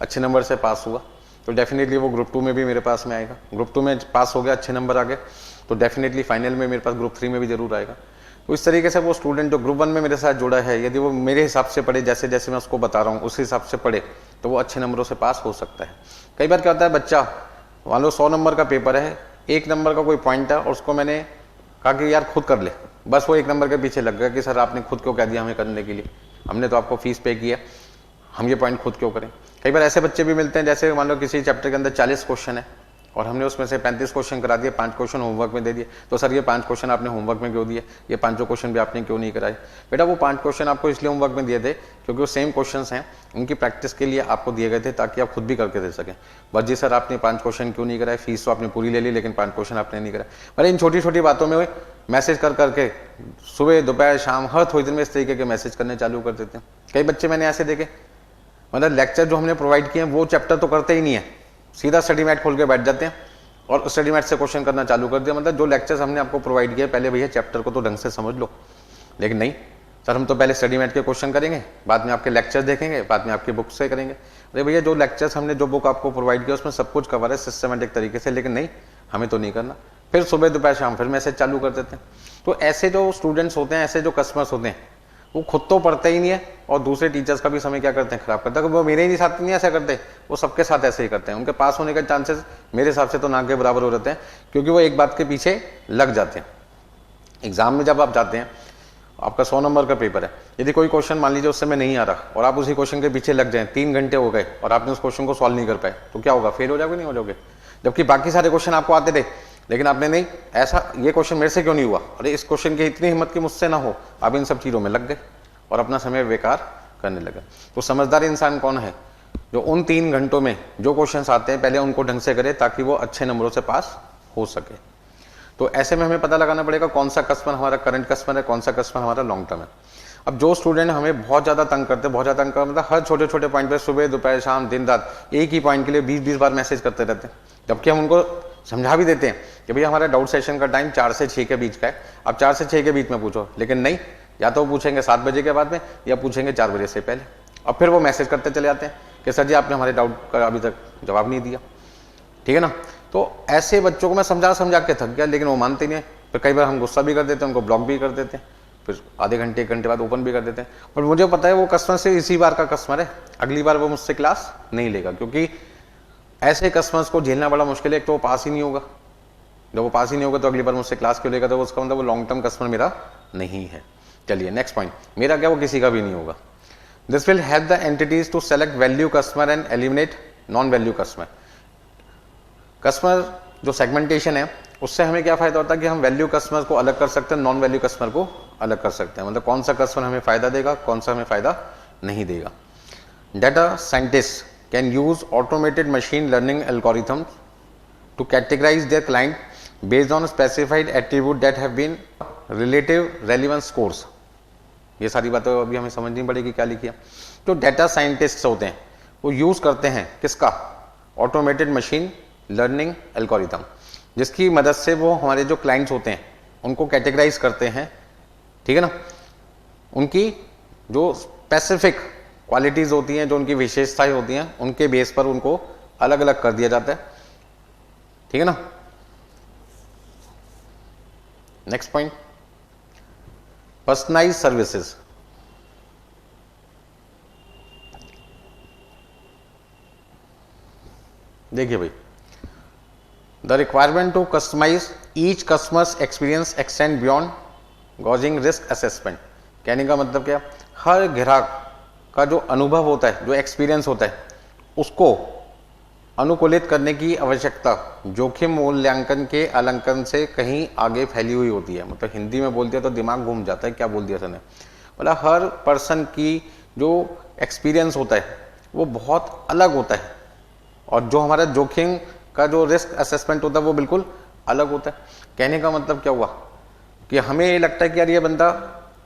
[SPEAKER 1] अच्छे नंबर से पास हुआ, तो डेफिनेटली वो ग्रुप 2 में भी मेरे पास में आएगा। ग्रुप 2 में पास हो गया, अच्छे नंबर आ गए, तो डेफिनेटली फाइनल में मेरे पास ग्रुप 3 में भी जरूर आएगा। तो इस तरीके से वो स्टूडेंट जो ग्रुप 1 में मेरे साथ जुड़ा है, यदि वो मेरे हिसाब से पढ़े, जैसे जैसे मैं उसको बता रहा हूँ उस हिसाब से पढ़े, तो वो अच्छे नंबरों से पास हो सकता है। कई बार क्या होता है, बच्चा मान लो 100 नंबर का पेपर है, 1 नंबर का कोई पॉइंट है और उसको मैंने कहा कि यार खुद कर ले, बस वो 1 नंबर के पीछे लग गया कि सर आपने खुद क्यों कह दिया हमें करने के लिए, हमने तो आपको फीस पे किया, हम ये पॉइंट खुद क्यों करें। कई बार ऐसे बच्चे भी मिलते हैं, जैसे मान लो किसी चैप्टर के अंदर 40 क्वेश्चन है और हमने उसमें से 35 क्वेश्चन करा दिए, 5 क्वेश्चन होमवर्क में दे दिए, तो सर ये 5 क्वेश्चन आपने होमवर्क में क्यों दिए, ये 5 क्वेश्चन भी आपने क्यों नहीं कराए। बेटा वो 5 क्वेश्चन आपको इसलिए होमवर्क में दिए थे क्योंकि वो सेम क्वेश्चंस हैं, उनकी प्रैक्टिस के लिए आपको दिए गए थे ताकि आप खुद भी करके दे सकें। बस जी सर आपने 5 क्वेश्चन क्यों नहीं कराए, फीस तो आपने पूरी ले ली लेकिन 5 क्वेश्चन आपने नहीं कराए। मतलब इन छोटी छोटी बातों में मैसेज कर करके सुबह दोपहर शाम हर थोड़ी देर में इस तरीके के मैसेज करने चालू कर देते हैं। कई बच्चे मैंने ऐसे देखे, मतलब लेक्चर जो हमने प्रोवाइड किए हैं वो चैप्टर तो करते ही नहीं है, सीधा स्टडी मैट खोल के बैठ जाते हैं और स्टडी मैट से क्वेश्चन करना चालू कर दिया। मतलब जो लेक्चर्स हमने आपको प्रोवाइड किया, पहले भैया चैप्टर को तो ढंग से समझ लो, लेकिन नहीं सर हम तो पहले स्टडी मैट के क्वेश्चन करेंगे, बाद में आपके लेक्चर देखेंगे, बाद में आपकी बुक से करेंगे। अरे भैया जो लेक्चर्स हमने जो बुक आपको प्रोवाइड किया उसमें सब कुछ कवर है सिस्टमेटिक तरीके से, लेकिन नहीं हमें तो नहीं करना। फिर सुबह दोपहर शाम फिर मैसेज चालू कर देते हैं। तो ऐसे जो स्टूडेंट्स होते हैं, ऐसे जो कस्टमर्स होते हैं, वो खुद तो पढ़ते ही नहीं है और दूसरे टीचर्स का भी समय क्या करते हैं, खराब करते हैं। वो मेरे ही साथ नहीं ऐसा करते, वो सबके साथ ऐसे ही करते हैं। उनके पास होने के चांसेस मेरे हिसाब से तो ना के बराबर हो जाते हैं, क्योंकि वो एक बात के पीछे लग जाते हैं। एग्जाम में जब आप जाते हैं, आपका 100 नंबर का पेपर है, यदि कोई क्वेश्चन मान लीजिए उस समय नहीं आ रहा और आप उसी क्वेश्चन के पीछे लग जाए, 3 घंटे हो गए और आपने उस क्वेश्चन को सॉल्व नहीं कर पाए, तो क्या होगा, फेल हो जाओगे, नहीं हो जाओगे। जबकि बाकी सारे क्वेश्चन आपको आते थे, लेकिन आपने नहीं, ऐसा ये क्वेश्चन मेरे से क्यों नहीं हुआ, अरे इस क्वेश्चन की इतनी हिम्मत की मुझसे ना हो, आप इन सब चीजों में लग गए और अपना समय बेकार करने लगा। तो समझदार इंसान कौन है, जो उन 3 घंटों में जो क्वेश्चंस आते हैं पहले उनको ढंग से करे ताकि वो अच्छे नंबरों से पास हो सके। तो ऐसे में हमें पता लगाना पड़ेगा कौन सा कस्टमर हमारा करंट कस्टमर है, कौन सा कस्टमर हमारा लॉन्ग टर्म है। अब जो स्टूडेंट हमें बहुत ज्यादा तंग करते हैं, बहुत ज्यादा तंग करते, मतलब हर छोटे छोटे पॉइंट पे सुबह दोपहर शाम दिन रात एक ही पॉइंट के लिए 20-20 बार मैसेज करते रहते हैं, जबकि हम उनको समझा भी देते हैं कि भैया हमारा डाउट सेशन का टाइम 4 से 6 के बीच का है, आप 4 से 6 के बीच में पूछो, लेकिन नहीं, या तो पूछेंगे 7 बजे के बाद में या पूछेंगे 4 बजे से पहले, और फिर वो मैसेज करते चले जाते हैं कि सर जी आपने हमारे डाउट का अभी तक जवाब नहीं दिया। ठीक है ना। तो ऐसे बच्चों को मैं समझा के थक गया, लेकिन वो मानते नहीं है। फिर कई बार हम गुस्सा भी कर देते हैं, उनको ब्लॉक भी कर देते हैं, फिर आधे घंटे 1 घंटे बाद ओपन भी कर देते हैं। पर मुझे पता है वो कस्टमर से इसी बार का कस्टमर है, अगली बार वो मुझसे क्लास नहीं लेगा, क्योंकि ऐसे कस्टमर्स को झेलना बड़ा मुश्किल है। एक तो वो पास ही नहीं होगा, जब वो पास ही नहीं होगा तो अगली बार मुझसे क्लास क्यों लेगा, तो उसका मतलब वो लॉन्ग टर्म कस्टमर मेरा नहीं है। चलिए नेक्स्ट पॉइंट, मेरा क्या वो किसी का भी नहीं होगा। This will help the entities to select value customer and eliminate non value customer. Customer जो सेगमेंटेशन है उससे हमें क्या फायदा होता है कि हम वैल्यू कस्टमर को अलग कर सकते हैं, नॉन वैल्यू कस्टमर को अलग कर सकते हैं। मतलब कौन सा कस्टमर हमें फायदा देगा, कौन सा हमें फायदा नहीं देगा। Data scientist can use automated machine learning algorithms to categorise their client based on specified attribute that have been relative relevance scores. ये सारी बातें अभी हमें समझनी पड़ेगी क्या लिखी है। जो डेटा साइंटिस्ट होते हैं वो यूज करते हैं किसका, ऑटोमेटेड मशीन लर्निंग एल्गोरिथम, जिसकी मदद से वो हमारे जो क्लाइंट्स होते हैं उनको कैटेगराइज करते हैं। ठीक है ना। उनकी जो स्पेसिफिक क्वालिटीज होती हैं, जो उनकी विशेषताएं होती हैं, उनके बेस पर उनको अलग अलग कर दिया जाता है। ठीक है ना। Next point, personalise services. देखिए भाई, the requirement to customise each customers experience extend beyond gauging risk assessment. कहने का मतलब क्या, हर ग्राहक का जो अनुभव होता है, जो एक्सपीरियंस होता है, उसको अनुकूलित करने की आवश्यकता जोखिम मूल्यांकन के आंकलन से कहीं आगे फैली हुई होती है। मतलब हिंदी में बोल दिया तो दिमाग घूम जाता है, क्या बोल दिया सर, मतलब हर पर्सन की जो एक्सपीरियंस होता है वो बहुत अलग होता है, और जो हमारा जोखिम का जो रिस्क असेसमेंट होता है वो बिल्कुल अलग होता है। कहने का मतलब क्या हुआ कि हमें ये लगता है कि यार ये बंदा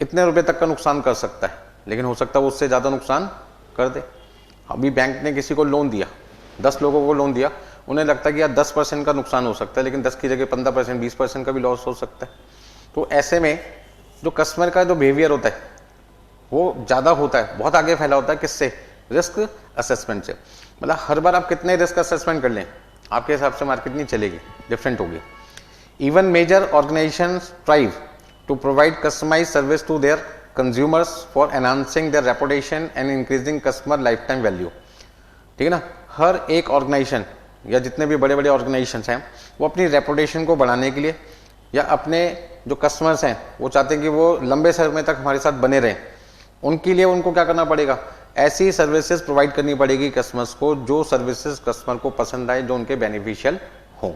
[SPEAKER 1] इतने रुपए तक का नुकसान कर सकता है, लेकिन हो सकता है वो उससे ज़्यादा नुकसान कर दे। अभी बैंक ने किसी को लोन दिया, 10 लोगों को लोन दिया, उन्हें लगता है कि यार 10% का नुकसान हो सकता है, लेकिन 10 की जगह 15%, 20% का भी लॉस हो सकता है। तो ऐसे में जो कस्टमर का जो बिहेवियर होता है वो ज़्यादा होता है, बहुत आगे फैला होता है। किससे, रिस्क असेसमेंट से। मतलब हर बार आप कितने रिस्क असेसमेंट कर लें, आपके हिसाब से मार्केट नहीं चलेगी, डिफरेंट होगी। Even major organisation strive to provide customise service to their consumers for enhancing their reputation and increasing customer life time value. ठीक है ना। हर एक ऑर्गेनाइजेशन या जितने भी बड़े बड़े ऑर्गेनाइजेशंस हैं वो अपनी रेपुटेशन को बढ़ाने के लिए या अपने जो कस्टमर्स हैं वो चाहते हैं कि वो लंबे समय तक हमारे साथ बने रहें, उनके लिए उनको क्या करना पड़ेगा, ऐसी सर्विसेज प्रोवाइड करनी पड़ेगी कस्टमर्स को, जो सर्विसेज कस्टमर को पसंद आए, जो उनके बेनिफिशियल हो।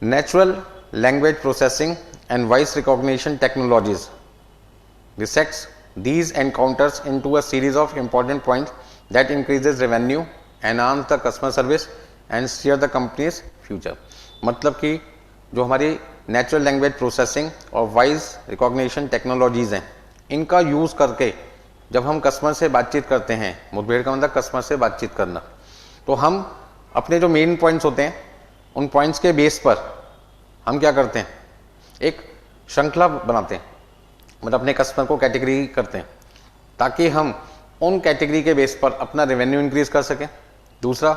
[SPEAKER 1] Natural language processing and voice recognition technologies dissects these encounters into a series of important points that increases revenue, enhance the customer service and steer the company's future। मतलब कि जो हमारी नेचुरल लैंग्वेज प्रोसेसिंग और voice recognition technologies हैं, इनका use करके जब हम कस्टमर से बातचीत करते हैं, मुठभेड़ का मतलब कस्टमर से बातचीत करना, तो हम अपने जो मेन पॉइंट्स होते हैं उन पॉइंट्स के बेस पर हम क्या करते हैं, एक श्रृंखला बनाते हैं। मतलब अपने कस्टमर को कैटेगरी करते हैं ताकि हम उन कैटेगरी के बेस पर अपना रेवेन्यू इंक्रीज कर सकें। दूसरा,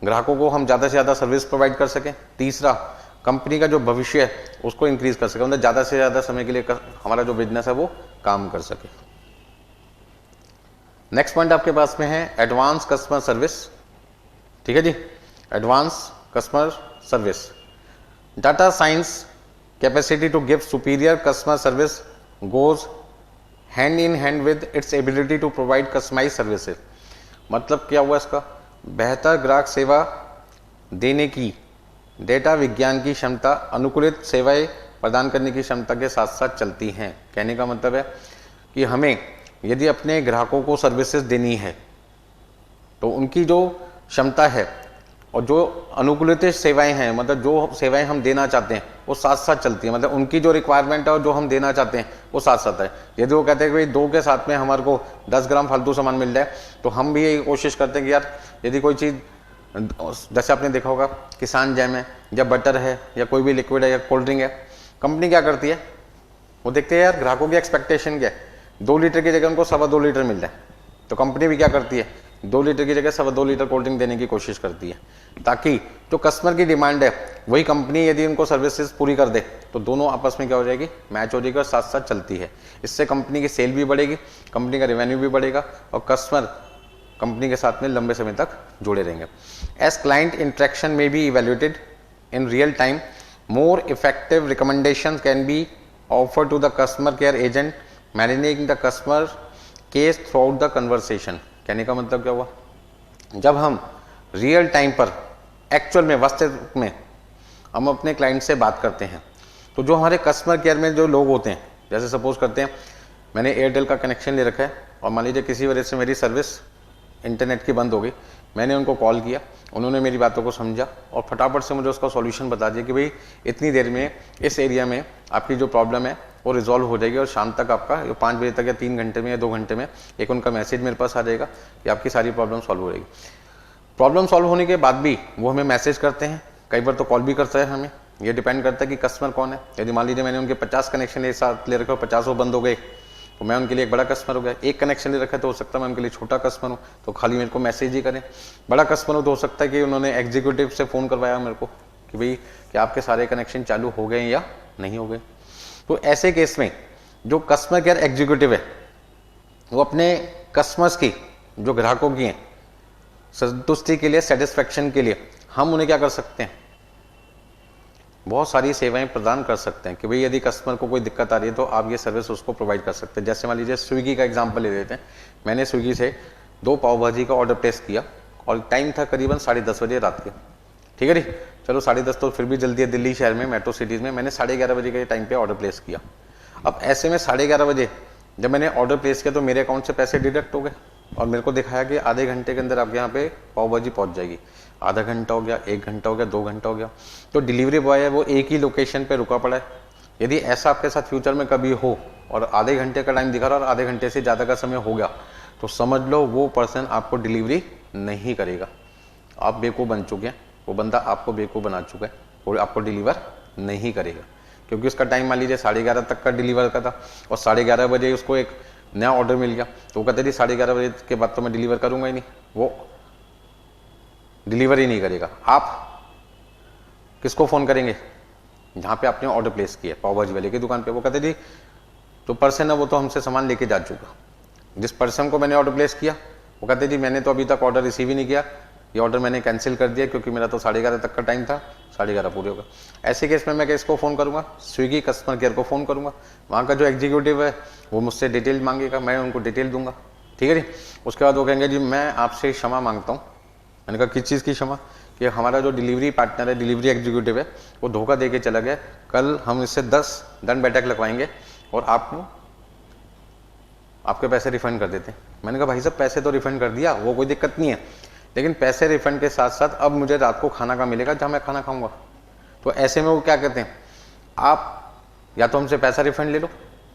[SPEAKER 1] ग्राहकों को हम ज़्यादा से ज़्यादा सर्विस प्रोवाइड कर सकें। तीसरा, कंपनी का जो भविष्य है उसको इंक्रीज कर सकें, मतलब ज़्यादा से ज़्यादा समय के लिए हमारा जो बिजनेस है वो काम कर सके। नेक्स्ट पॉइंट आपके पास में है एडवांस कस्टमर सर्विस। ठीक है जी, advance customer service. Data science capacity to give superior customer service goes hand in hand with its ability to provide customized services। मतलब क्या हुआ इसका, बेहतर ग्राहक सेवा देने की डेटा विज्ञान की क्षमता अनुकूलित सेवाएं प्रदान करने की क्षमता के साथ साथ चलती हैं। कहने का मतलब है कि हमें यदि अपने ग्राहकों को सर्विसेज देनी है तो उनकी जो क्षमता है और जो अनुकूलित सेवाएं हैं, मतलब जो सेवाएं हम देना चाहते हैं वो साथ साथ चलती हैं। मतलब उनकी जो रिक्वायरमेंट है और जो हम देना चाहते हैं वो साथ साथ है। यदि वो कहते हैं कि भाई 2 के साथ में हमारे को 10 ग्राम फालतू सामान मिल जाए, तो हम भी यही कोशिश करते हैं कि यार यदि कोई चीज़ जैसे आपने देखा होगा किसान जैम है या बटर है या कोई भी लिक्विड है या कोल्ड ड्रिंक है, कंपनी क्या करती है, वो देखते हैं यार ग्राहकों की एक्सपेक्टेशन क्या है, 2 लीटर की जगह उनको 2.25 लीटर मिल जाए, तो कंपनी भी क्या करती है 2 लीटर की जगह 2.25 लीटर कोल्ड ड्रिंक देने की कोशिश करती है, ताकि जो कस्टमर की डिमांड है वही कंपनी यदि उनको सर्विसेज पूरी कर दे तो दोनों आपस में क्या हो जाएगी, मैच हो जाएगी और साथ साथ चलती है। इससे कंपनी की सेल भी बढ़ेगी, कंपनी का रेवेन्यू भी बढ़ेगा और कस्टमर कंपनी के साथ में लंबे समय तक जुड़े रहेंगे। As client interaction may be evaluated in real time, more effective recommendation can be offer to the customer care agent managing the customer case throughout the conversation. कहने का मतलब क्या हुआ, जब हम रियल टाइम पर एक्चुअल में वास्तविक में हम अपने क्लाइंट से बात करते हैं, तो जो हमारे कस्टमर केयर में जो लोग होते हैं, जैसे सपोज करते हैं मैंने एयरटेल का कनेक्शन ले रखा है और मान लीजिए किसी वजह से मेरी सर्विस इंटरनेट की बंद हो गई, मैंने उनको कॉल किया, उन्होंने मेरी बातों को समझा और फटाफट से मुझे उसका सॉल्यूशन बता दिया कि भाई इतनी देर में इस एरिया में आपकी जो प्रॉब्लम है वो रिजॉल्व हो जाएगी और शाम तक आपका 5 बजे तक या 3 घंटे में या 2 घंटे में एक उनका मैसेज मेरे पास आ जाएगा कि आपकी सारी प्रॉब्लम सॉल्व हो जाएगी। प्रॉब्लम सॉल्व होने के बाद भी वो हमें मैसेज करते हैं, कई बार तो कॉल भी करता है हमें, ये डिपेंड करता है कि कस्टमर कौन है। यदि मान लीजिए मैंने उनके 50 कनेक्शन एक साथ ले रखे और 50 बंद हो गए तो मैं उनके लिए एक बड़ा कस्टमर हो गया। एक कनेक्शन ले रखा है तो हो सकता है मैं उनके लिए छोटा कस्टमर हूँ, तो खाली मेरे को मैसेज ही करें। बड़ा कस्टमर हो तो हो सकता है कि उन्होंने एग्जीक्यूटिव से फ़ोन करवाया मेरे को कि भाई क्या आपके सारे कनेक्शन चालू हो गए या नहीं हो गए। तो ऐसे केस में जो कस्टमर केयर एग्जीक्यूटिव है वो अपने कस्टमर्स की, जो ग्राहकों की हैं, संतुष्टि के लिए, सेटिस्फेक्शन के लिए हम उन्हें क्या कर सकते हैं, बहुत सारी सेवाएं प्रदान कर सकते हैं कि भाई यदि कस्टमर को कोई दिक्कत आ रही है तो आप ये सर्विस उसको प्रोवाइड कर सकते हैं। जैसे मान लीजिए स्विगी का एग्जांपल ले लेते हैं, मैंने स्विगी से 2 पाव भाजी का ऑर्डर प्लेस किया और टाइम था करीबन 10:30 बजे रात के, ठीक है जी, चलो 10:30 तो फिर भी जल्दी है, दिल्ली शहर में मेट्रो सिटीज़ में मैंने 11:30 बजे के टाइम पर ऑर्डर प्लेस किया। अब ऐसे में 11:30 बजे जब मैंने ऑर्डर प्लेस किया तो मेरे अकाउंट से पैसे डिडक्ट हो गए और मेरे को दिखाया कि आधे घंटे के अंदर आपके यहाँ पे पाव भाजी पहुँच जाएगी। आधा घंटा हो गया, 1 घंटा हो गया, 2 घंटा हो गया, तो डिलीवरी बॉय है वो एक ही लोकेशन पे रुका पड़ा है। यदि ऐसा आपके साथ फ्यूचर में कभी हो और आधे घंटे का टाइम दिखा रहा और आधे घंटे से ज़्यादा का समय हो गया तो समझ लो वो पर्सन आपको डिलीवरी नहीं करेगा, आप बेवकूफ़ बन चुके हैं, वो बंदा आपको बेवकूफ़ बना चुका है, वो आपको डिलीवर नहीं करेगा क्योंकि उसका टाइम मान लीजिए 11:30 तक का डिलीवर का था और 11:30 बजे उसको एक नया ऑर्डर मिल गया तो वो कहते जी 11:30 बजे के बाद तो मैं डिलीवर करूंगा ही नहीं, वो डिलीवर ही नहीं करेगा। आप किसको फ़ोन करेंगे, जहाँ पे आपने ऑर्डर प्लेस किया पाव भाजी वाले की दुकान पे, वो कहते जी जो पर्सन है वो तो हमसे सामान लेके जा चुका, जिस पर्सन को मैंने ऑर्डर प्लेस किया वो कहते जी मैंने तो अभी तक ऑर्डर रिसीव ही नहीं किया, ये ऑर्डर मैंने कैंसिल कर दिया क्योंकि मेरा तो 11:30 तक का टाइम था, 11:30 पूरे होगा। ऐसे केस में मैं किसको फ़ोन करूँगा, स्विगी कस्टमर केयर को फ़ोन करूँगा, वहाँ का जो एग्जीक्यूटिव है वो मुझसे डिटेल मांगेगा, मैं उनको डिटेल दूंगा, ठीक है जी। उसके बाद वो कहेंगे जी मैं आपसे क्षमा मांगता हूँ। मैंने कहा किस चीज़ की क्षमा, कि हमारा जो डिलीवरी पार्टनर है, डिलीवरी एग्जीक्यूटिव है, वो धोखा दे के चला गया, कल हम इससे 10 दंड बैठक लगवाएंगे और आपको आपके पैसे रिफंड कर देते हैं। मैंने कहा भाई साहब पैसे तो रिफंड कर दिया, वो कोई दिक्कत नहीं है, लेकिन पैसे रिफंड के साथ साथ अब मुझे रात को खाना का मिलेगा जहाँ मैं खाना खाऊंगा। तो ऐसे में वो क्या कहते हैं, आप या तो हमसे पैसा रिफंड ले लो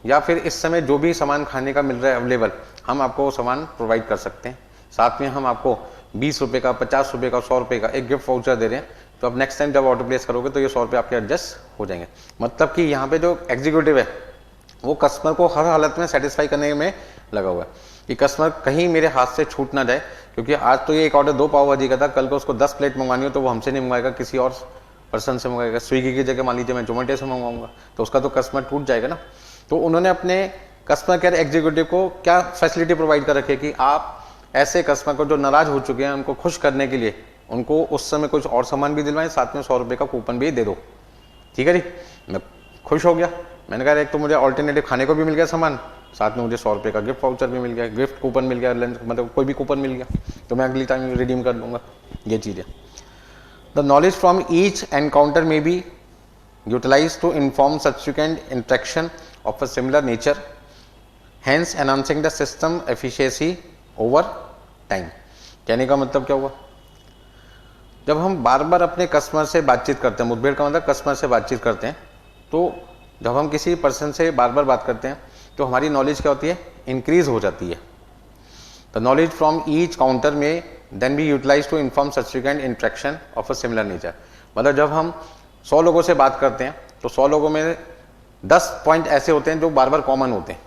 [SPEAKER 1] या फिर इस समय जो भी सामान खाने का मिल रहा है अवेलेबल, हम आपको वो सामान प्रोवाइड कर सकते हैं, साथ में हम आपको 20 रुपये का, 50 रुपये का, 100 रुपये का एक गिफ्ट वाउचर दे रहे हैं, तो अब नेक्स्ट टाइम जब ऑर्डर प्लेस करोगे तो ये 100 रुपये आपके एडजस्ट हो जाएंगे। मतलब कि यहाँ पे जो एग्जीक्यूटिव है वो कस्टमर को हर हालत में सेटिस्फाई करने में लगा हुआ है कि कस्टमर कहीं मेरे हाथ से छूट ना जाए, क्योंकि आज तो ये एक ऑर्डर 2 पाव भाजी का था, कल को उसको 10 प्लेट मंगवानी हो तो वो हमसे नहीं मंगवाएगा, किसी और पर्सन से मंगवाएगा। स्विगी की जगह मान लीजिए मैं जोमेटो से मंगवाऊंगा तो उसका तो कस्टमर टूट जाएगा ना। तो उन्होंने अपने कस्टमर केयर एग्जीक्यूटिव को क्या फैसिलिटी प्रोवाइड कर रखी है कि आप ऐसे कस्टमर को जो नाराज हो चुके हैं उनको खुश करने के लिए उनको उस समय कुछ और सामान भी दिलवाएं, साथ में 100 रुपये का कूपन भी दे दो, ठीक है जी। मैं खुश हो गया, मैंने कहा एक तो मुझे ऑल्टरनेटिव खाने को भी मिल गया सामान, साथ में मुझे 100 रुपये का गिफ्ट वाउचर भी मिल गया, गिफ्ट कूपन मिल गया, मतलब कोई भी कूपन मिल गया तो मैं अगली टाइम रिडीम कर लूँगा। ये चीज़ है। The knowledge from each encounter may be utilize to inform subsequent interaction of a similar nature, hence enhancing the system efficiency over time. कहने का मतलब क्या हुआ, जब हम बार बार अपने कस्टमर से बातचीत करते हैं, मुठभेड़ का मतलब कस्टमर से बातचीत करते हैं, तो जब हम किसी पर्सन से बार बार बात करते हैं तो हमारी नॉलेज क्या होती है, इंक्रीज हो जाती है। The knowledge from each counter may then be utilize to inform subsequent interaction of a similar nature. मतलब जब हम 100 लोगों से बात करते हैं तो 100 लोगों में 10 पॉइंट ऐसे होते हैं जो बार बार कॉमन होते हैं।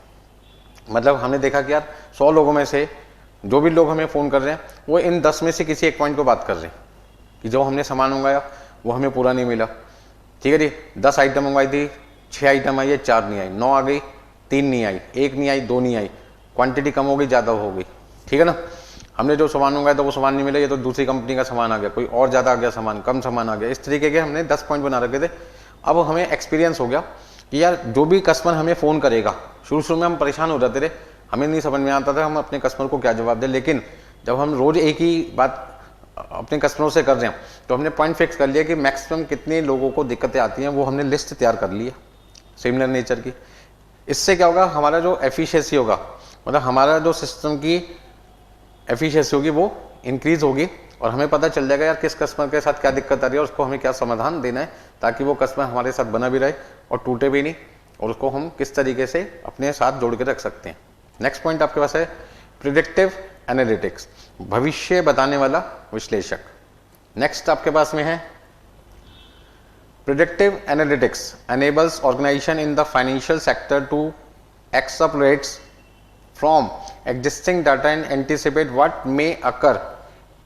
[SPEAKER 1] मतलब हमने देखा कि यार 100 लोगों में से जो भी लोग हमें फ़ोन कर रहे हैं वो इन 10 में से किसी एक पॉइंट को बात कर रहे हैं कि जो हमने सामान मंगाया वो हमें पूरा नहीं मिला। ठीक है जी, 10 आइटम मंगवाई थी, 6 आइटम आई है, 4 नहीं आई, 9 आ गई, 3 नहीं आई, 1 नहीं आई, 2 नहीं आई, क्वांटिटी कम हो गई, ज़्यादा हो गई। ठीक है ना, हमने जो सामान मंगाया था वो सामान नहीं मिला, ये तो दूसरी कंपनी का सामान आ गया, कोई और ज़्यादा आ गया सामान, कम सामान आ गया। इस तरीके के हमने 10 पॉइंट बना रखे थे। अब हमें एक्सपीरियंस हो गया कि यार जो भी कस्टमर हमें फ़ोन करेगा, शुरू में हम परेशान हो जाते थे, हमें नहीं समझ में आता था हम अपने कस्टमर को क्या जवाब दें। लेकिन जब हम रोज़ एक ही बात अपने कस्टमरों से कर रहे हैं तो हमने पॉइंट फिक्स कर लिया कि मैक्सिमम कितने लोगों को दिक्कतें आती हैं, वो हमने लिस्ट तैयार कर ली है सिमिलर नेचर की। इससे क्या होगा, हमारा जो एफिशिएंसी होगा, मतलब हमारा जो सिस्टम की एफिशिएंसी होगी वो इंक्रीज होगी और हमें पता चल जाएगा यार किस कस्टमर के साथ क्या दिक्कत आ रही है और उसको हमें क्या समाधान देना है, ताकि वो कस्टमर हमारे साथ बना भी रहे और टूटे भी नहीं, और उसको हम किस तरीके से अपने साथ जोड़ के रख सकते हैं। नेक्स्ट पॉइंट आपके पास है प्रिडिक्टिव एनालिटिक्स, भविष्य बताने वाला विश्लेषक। नेक्स्ट आपके पास में है predictive analytics enables organization in the financial sector to extrapolate from existing data and anticipate what may occur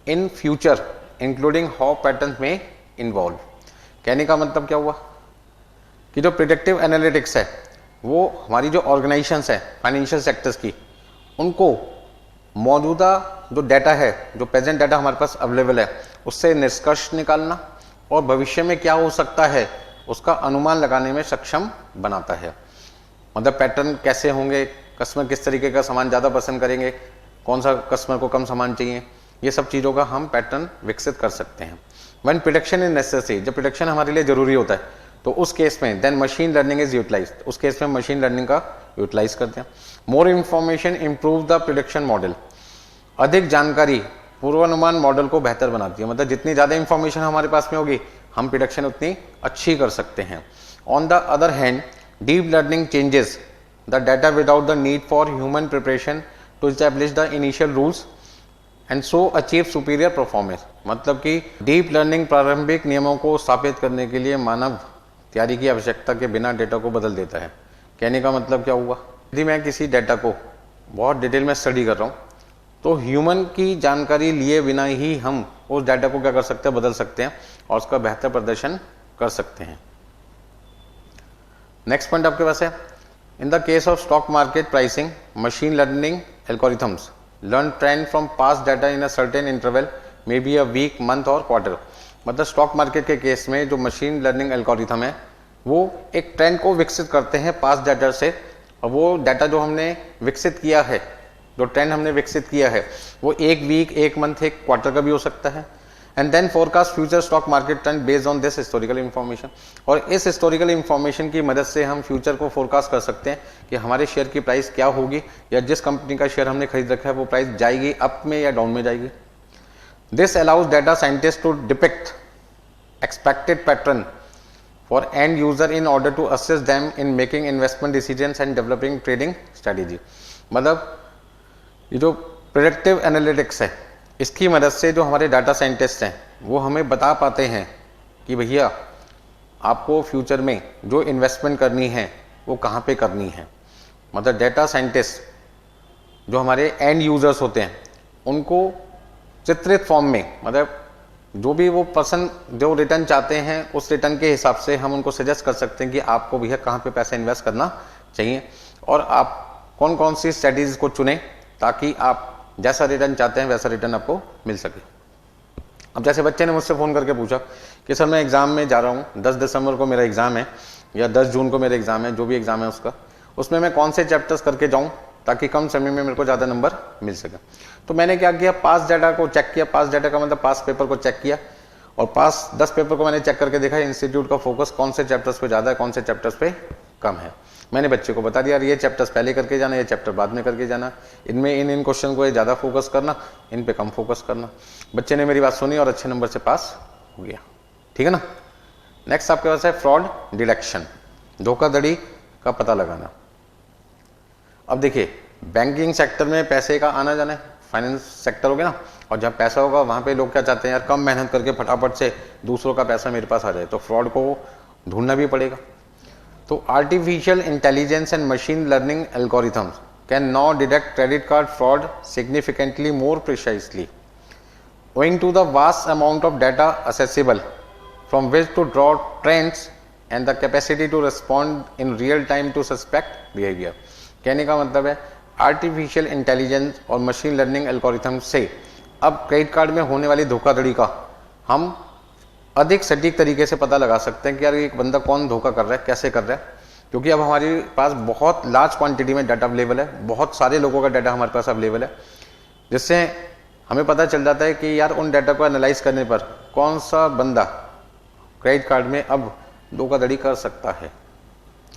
[SPEAKER 1] in future including how patterns may involve। कहने का मतलब क्या हुआ कि जो प्रिडिक्टिव एनालिटिक्स है वो हमारी जो ऑर्गेनाइजेशंस है फाइनेंशियल सेक्टर्स की, उनको मौजूदा जो डाटा है, जो प्रेजेंट डाटा हमारे पास अवेलेबल है, उससे निष्कर्ष निकालना और भविष्य में क्या हो सकता है उसका अनुमान लगाने में सक्षम बनाता है। मतलब पैटर्न कैसे होंगे, कस्टमर किस तरीके का सामान ज़्यादा पसंद करेंगे, कौन सा कस्टमर को कम सामान चाहिए, ये सब चीज़ों का हम पैटर्न विकसित कर सकते हैं। व्हेन प्रिडिक्शन इज नेसेसरी, जब प्रिडिक्शन हमारे लिए जरूरी होता है तो उस केस में then machine learning is utilise, उस केस में मशीन लर्निंग का यूटिलाइज करते हैं। More information improve the prediction model, अधिक जानकारी पूर्वानुमान मॉडल को बेहतर बनाती है। मतलब जितनी ज़्यादा इंफॉर्मेशन हमारे पास में होगी हम प्रिडिक्शन उतनी अच्छी कर सकते हैं। On the other hand deep learning changes the data without the need for human preparation to establish the initial rules and so achieve superior performance. मतलब कि डीप लर्निंग प्रारंभिक नियमों को स्थापित करने के लिए मानव तैयारी की आवश्यकता के बिना डेटा को बदल देता है। कहने का मतलब क्या हुआ, यदि मैं किसी डेटा को बहुत डिटेल में स्टडी कर रहा हूँ तो ह्यूमन की जानकारी लिए बिना ही हम उस डाटा को क्या कर सकते हैं, बदल सकते हैं और उसका बेहतर प्रदर्शन कर सकते हैं। नेक्स्ट पॉइंट आपके पास है in the case of stock market pricing machine learning algorithms learn trend from past data in a certain interval may be a week, month or quarter. मतलब स्टॉक मार्केट के केस में जो machine learning algorithm है वो एक trend को विकसित करते हैं पास्ट डाटा से, और वो डाटा जो हमने विकसित किया है, जो ट्रेंड हमने विकसित किया है वो एक वीक, एक मंथ, एक क्वार्टर का भी हो सकता है। And then forecast future stock market trend based on this historical information, और इस हिस्टोरिकल इंफॉर्मेशन की मदद से हम फ्यूचर को फोरकास्ट कर सकते हैं कि हमारे शेयर की प्राइस क्या होगी, या जिस कंपनी का शेयर हमने खरीद रखा है वो प्राइस जाएगी अप में या डाउन में जाएगी। This allows data scientist to depict expected pattern for end user in order to assist them in making investment decisions and developing trading strategy. मतलब ये जो प्रेडिक्टिव एनालिटिक्स है इसकी मदद से जो हमारे डाटा साइंटिस्ट हैं वो हमें बता पाते हैं कि भैया आपको फ्यूचर में जो इन्वेस्टमेंट करनी है वो कहाँ पे करनी है। मतलब डाटा साइंटिस्ट जो हमारे एंड यूजर्स होते हैं उनको चित्रित फॉर्म में, मतलब जो भी वो पर्सन जो रिटर्न चाहते हैं उस रिटर्न के हिसाब से हम उनको सजेस्ट कर सकते हैं कि आपको भैया कहाँ पे पैसा इन्वेस्ट करना चाहिए और आप कौन कौन सी स्ट्रेटजीज को चुनें ताकि आप जैसा रिटर्न चाहते हैं वैसा रिटर्न आपको मिल सके। अब जैसे बच्चे ने मुझसे फ़ोन करके पूछा कि सर मैं एग्ज़ाम में जा रहा हूँ, 10 दिसंबर को मेरा एग्ज़ाम है या 10 जून को मेरा एग्ज़ाम है, जो भी एग्ज़ाम है उसका, उसमें मैं कौन से चैप्टर्स करके जाऊँ ताकि कम समय में मेरे को ज़्यादा नंबर मिल सके। तो मैंने क्या किया, पास डाटा को चेक किया, पास डाटा का मतलब पास पेपर को चेक किया, और पास 10 पेपर को मैंने चेक करके देखा इंस्टीट्यूट का फोकस कौन से चैप्टर्स पे ज़्यादा है, कौन से चैप्टर्स पे कम है। मैंने बच्चे को बता दिया ये चैप्टर्स पहले करके जाना, ये चैप्टर बाद में करके जाना, इनमें इन क्वेश्चन को ज़्यादा फोकस करना, इन पे कम फोकस करना। बच्चे ने मेरी बात सुनी और अच्छे नंबर से पास हो गया। ठीक है ना। नेक्स्ट आपके पास है फ्रॉड डिटेक्शन, धोखाधड़ी का पता लगाना। अब देखिए बैंकिंग सेक्टर में पैसे का आना जाना है, फाइनेंस सेक्टर हो गया ना, और जब पैसा होगा वहाँ पे लोग क्या चाहते हैं, यार कम मेहनत करके फटाफट से दूसरों का पैसा मेरे पास आ जाए, तो फ्रॉड को ढूंढना भी पड़ेगा। तो artificial intelligence and machine learning algorithms can now detect credit card fraud significantly more precisely owing to the vast amount of data accessible from which to draw trends and the capacity to respond in real time to suspect behavior। कहने का मतलब है artificial intelligence और machine learning algorithm से अब credit card में होने वाली धोखाधड़ी का हम अधिक सटीक तरीके से पता लगा सकते हैं कि यार एक बंदा कौन धोखा कर रहा है, कैसे कर रहा है, क्योंकि अब हमारे पास बहुत लार्ज क्वांटिटी में डाटा अवेलेबल है, बहुत सारे लोगों का डाटा हमारे पास अवेलेबल है, जिससे हमें पता चल जाता है कि यार उन डाटा को एनालाइज करने पर कौन सा बंदा क्रेडिट कार्ड में अब धोखाधड़ी कर सकता है,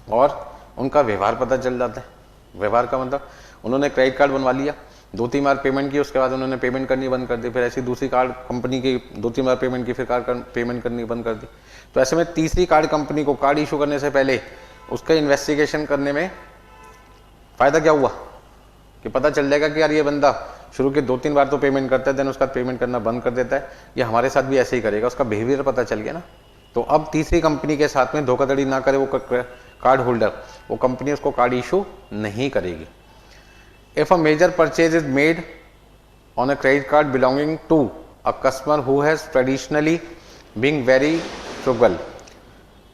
[SPEAKER 1] और उनका व्यवहार पता चल जाता है। व्यवहार का मतलब उन्होंने क्रेडिट कार्ड बनवा लिया, 2-3 बार पेमेंट की, उसके बाद उन्होंने पेमेंट करनी बंद कर दी, फिर ऐसी दूसरी कार्ड कंपनी की 2-3 बार पेमेंट की, फिर कार्ड पेमेंट करनी बंद कर दी। तो ऐसे में तीसरी कार्ड कंपनी को कार्ड इशू करने से पहले उसका इन्वेस्टिगेशन करने में फायदा क्या हुआ कि पता चल जाएगा कि यार ये बंदा शुरू के 2-3 बार तो पेमेंट करता है, देन उसका पेमेंट करना बंद कर देता है, ये हमारे साथ भी ऐसे ही करेगा, उसका बिहेवियर पता चल गया ना। तो अब तीसरी कंपनी के साथ में धोखाधड़ी ना करे वो कार्ड होल्डर, वो कंपनी उसको कार्ड इशू नहीं करेगी। If a major purchase is made on a credit card belonging to a customer who has traditionally being very frugal,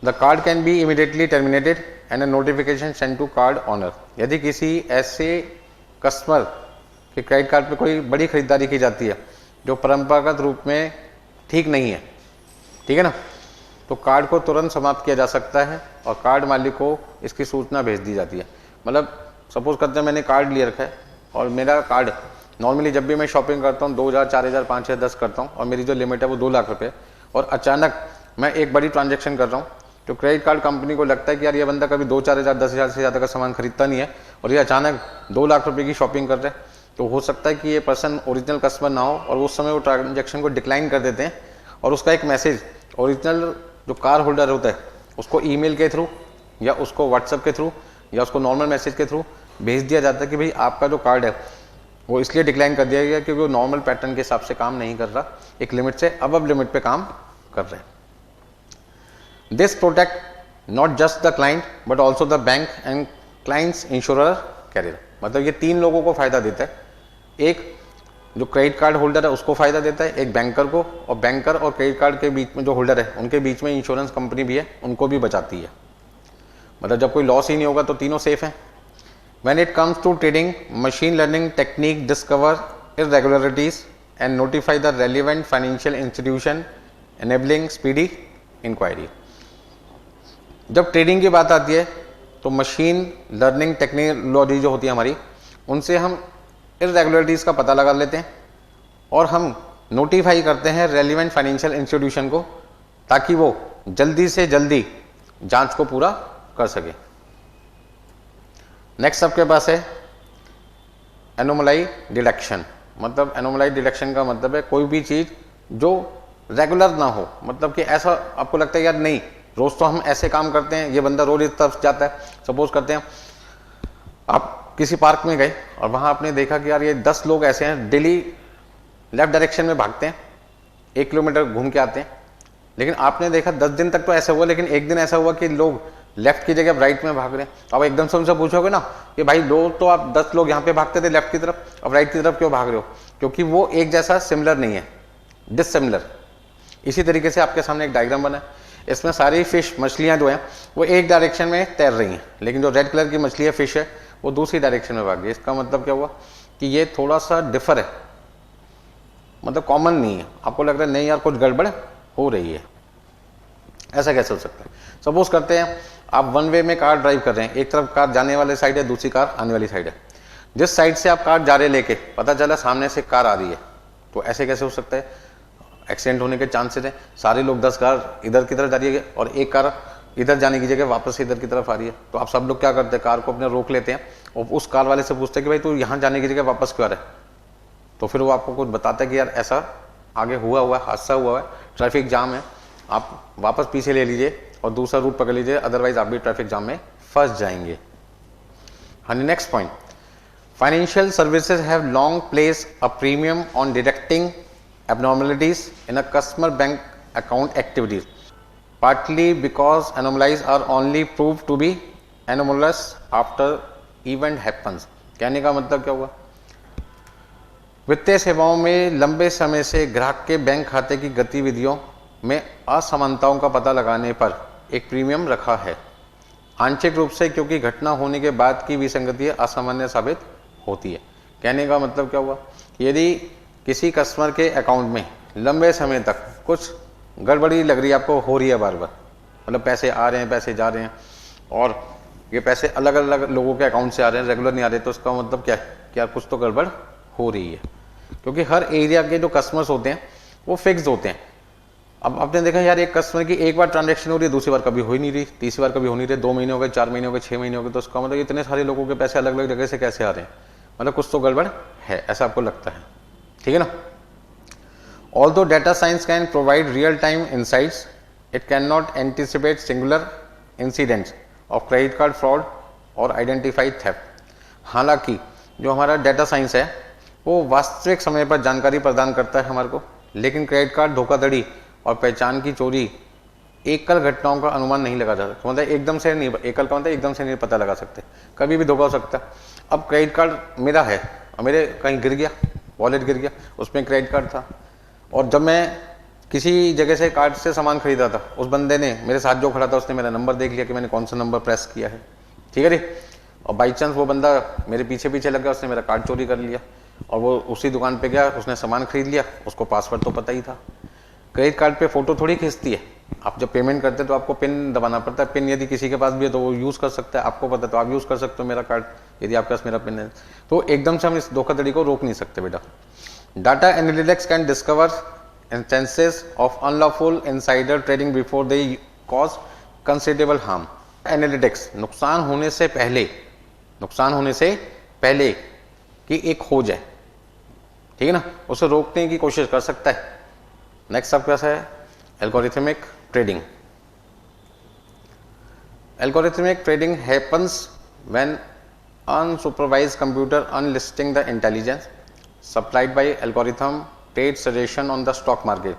[SPEAKER 1] the card can be immediately terminated and a notification send to card owner. यदि किसी ऐसे customer कि credit card पे कोई बड़ी खरीदारी की जाती है जो परंपरागत रूप में ठीक नहीं है, ठीक है ना, तो कार्ड को तुरंत समाप्त किया जा सकता है और कार्ड मालिक को इसकी सूचना भेज दी जाती है। मतलब सपोज करते हैं मैंने कार्ड ले रखा है और मेरा कार्ड नॉर्मली जब भी मैं शॉपिंग करता हूँ 2000, 4000, 5000, 10 करता हूँ और मेरी जो लिमिट है वो 2 लाख रुपये, और अचानक मैं एक बड़ी ट्रांजेक्शन कर रहा हूँ, तो क्रेडिट कार्ड कंपनी को लगता है कि यार ये बंदा कभी 2-4 हज़ार 10 हज़ार से ज़्यादा का सामान खरीदता नहीं है और ये अचानक 2 लाख रुपये की शॉपिंग कर रहे हैं, तो हो सकता है कि ये पर्सन ओरिजिनल कस्टमर ना हो और उस समय वो ट्रांजेक्शन को डिक्लाइन कर देते हैं और उसका एक मैसेज ओरिजिनल जो कार होल्डर होता है उसको ईमेल के थ्रू या उसको व्हाट्सएप के थ्रू या उसको नॉर्मल मैसेज के थ्रू भेज दिया जाता है कि भाई आपका जो कार्ड है वो इसलिए डिक्लाइन कर दिया गया क्योंकि वो नॉर्मल पैटर्न के हिसाब से काम नहीं कर रहा, एक लिमिट से अब लिमिट पे काम कर रहे हैं। This protect not just the client but also the bank and clients insurer carrier. मतलब ये 3 लोगों को फायदा देता है, एक जो क्रेडिट कार्ड होल्डर है उसको फायदा देता है, एक बैंकर को, और बैंकर और क्रेडिट कार्ड के बीच में जो होल्डर है उनके बीच में इंश्योरेंस कंपनी भी है, उनको भी बचाती है। मतलब जब कोई लॉस ही नहीं होगा तो तीनों सेफ हैं। When it comes to trading, machine learning technique discover irregularities and notify the relevant financial institution, enabling speedy inquiry। जब ट्रेडिंग की बात आती है तो मशीन लर्निंग टेक्नोलॉजी जो होती है हमारी, उनसे हम इरेगुलरिटीज़ का पता लगा लेते हैं और हम नोटिफाई करते हैं रेलिवेंट फाइनेंशियल इंस्टीट्यूशन को ताकि वो जल्दी से जल्दी जांच को पूरा कर सके। नेक्स्ट आपके पास है एनोमलाई डिटेक्शन। मतलब एनोमलाई डिटेक्शन का मतलब है कोई भी चीज़ जो रेगुलर ना हो, मतलब कि ऐसा आपको लगता है यार नहीं रोज तो हम ऐसे काम करते हैं, ये बंदा रोज इस तरफ जाता है। सपोज करते हैं आप किसी पार्क में गए और वहां आपने देखा कि यार ये 10 लोग ऐसे हैं डेली लेफ्ट डायरेक्शन में भागते हैं, 1 किलोमीटर घूम के आते हैं, लेकिन आपने देखा 10 दिन तक तो ऐसा हुआ, लेकिन एक दिन ऐसा हुआ कि लोग लेफ्ट की जगह राइट में भाग रहे हैं। अब एकदम से उनसे पूछोगे ना कि भाई लोग तो आप 10 लोग यहाँ पे भागते थे लेफ्ट की तरफ, अब राइट की तरफ क्यों भाग रहे हो? क्योंकि वो एक जैसा सिमिलर नहीं है, डिससिमिलर। इसी तरीके से आपके सामने एक डायग्राम बना है, इसमें सारी फिश मछलियां जो हैं वो एक डायरेक्शन में तैर रही हैं, लेकिन जो रेड कलर की मछली है फिश है वो दूसरी डायरेक्शन में भाग रही है। इसका मतलब क्या हुआ कि ये थोड़ा सा डिफर है, मतलब कॉमन नहीं है। आपको लग रहा है नहीं यार कुछ गड़बड़ हो रही है, ऐसा कैसे हो सकता है? सपोज करते हैं आप 1 वे में कार ड्राइव कर रहे हैं, एक तरफ कार जाने वाली साइड है, दूसरी कार आने वाली साइड है। जिस साइड से आप कार जा रहे लेके पता चला सामने से कार आ रही है, तो ऐसे कैसे हो सकता है? एक्सीडेंट होने के चांसेस है। सारे लोग 10 कार इधर की तरफ जा रही है और एक कार इधर जाने की जगह वापस इधर की तरफ आ रही है, तो आप सब लोग क्या करते हैं? कार को अपने रोक लेते हैं और उस कार वाले से पूछते हैं कि भाई तू यहाँ जाने की जगह वापस क्यों आ रहा है? तो फिर वो आपको कुछ बताता है कि यार ऐसा आगे हुआ है, हादसा हुआ है, ट्रैफिक जाम है, आप वापस पीछे ले लीजिए और दूसरा रूट पकड़ लीजिए, अदरवाइज आप भी ट्रैफिक जाम में फंस जाएंगे। हाँ, next point, Financial services have long placed a premium on detecting abnormalities in a customer bank account activities, partly because anomalies are only proved to be anomalous after event happens. कहने का मतलब क्या हुआ? वित्तीय सेवाओं में लंबे समय से ग्राहक के बैंक खाते की गतिविधियों में असमानताओं का पता लगाने पर एक प्रीमियम रखा है, आंशिक रूप से क्योंकि घटना होने के बाद की विसंगतियां असामान्य साबित होती है। कहने का मतलब क्या हुआ? यदि किसी कस्टमर के अकाउंट में लंबे समय तक कुछ गड़बड़ी लग रही है, आपको हो रही है बार बार, मतलब पैसे आ रहे हैं, पैसे जा रहे हैं, और ये पैसे अलग अलग लोगों के अकाउंट से आ रहे हैं, रेगुलर नहीं आ रहे, तो उसका मतलब क्या है? क्या कुछ तो गड़बड़ हो रही है, क्योंकि हर एरिया के जो कस्टमर्स होते हैं वो फिक्स होते हैं। अब आपने देखा यार, एक कस्टमर की एक बार ट्रांजैक्शन हो रही है, दूसरी बार कभी हो ही नहीं रही, तीसरी बार कभी हो नहीं रही, 2 महीने हो गए, 4 महीने हो गए, 6 महीने हो गए, तो उसका मतलब इतने सारे लोगों के पैसे अलग अलग जगह से कैसे आ रहे हैं, मतलब कुछ तो गड़बड़ है, ऐसा आपको लगता है। ठीक है ना? Although data science can provide real-time insights, it cannot anticipate singular incidents of credit card fraud or identify theft. हालांकि जो हमारा डेटा साइंस है वो वास्तविक समय पर जानकारी प्रदान करता है हमारे को, लेकिन क्रेडिट कार्ड धोखाधड़ी और पहचान की चोरी एकल घटनाओं का अनुमान नहीं लगा जा सकता। मतलब एकदम से नहीं, एकल का मतलब एकदम से नहीं पता लगा सकते, कभी भी धोखा हो सकता है। अब क्रेडिट कार्ड मेरा है और मेरे कहीं गिर गया, वॉलेट गिर गया, उसमें क्रेडिट कार्ड था, और जब मैं किसी जगह से कार्ड से सामान खरीदा था, उस बंदे ने मेरे साथ जो खड़ा था उसने मेरा नंबर देख लिया कि मैंने कौन सा नंबर प्रेस किया है, ठीक है रे, और बाई चांस वो बंदा मेरे पीछे पीछे लग गया, उसने मेरा कार्ड चोरी कर लिया, और वो उसी दुकान पे गया, उसने सामान खरीद लिया, उसको पासवर्ड तो पता ही था। क्रेडिट कार्ड पे फोटो थोड़ी खींचती है, आप जब पेमेंट करते हैं तो आपको पिन दबाना पड़ता है, पिन यदि किसी के पास भी है तो वो यूज़ कर सकता है, आपको पता है तो आप यूज़ कर सकते हो मेरा कार्ड, यदि आपके पास मेरा पिन है। तो एकदम से हम इस धोखाधड़ी को रोक नहीं सकते बेटा। Data analytics can discover instances of unlawful insider trading before they cause considerable harm. Analytics नुकसान होने से पहले कि एक हो जाए, ठीक है ना, उसे रोकने की कोशिश कर सकता है। नेक्स्ट आपका है algorithmic trading. Algorithmic trading happens when unsupervised computer unlisting the intelligence supplied by algorithm trade suggestion on the stock market.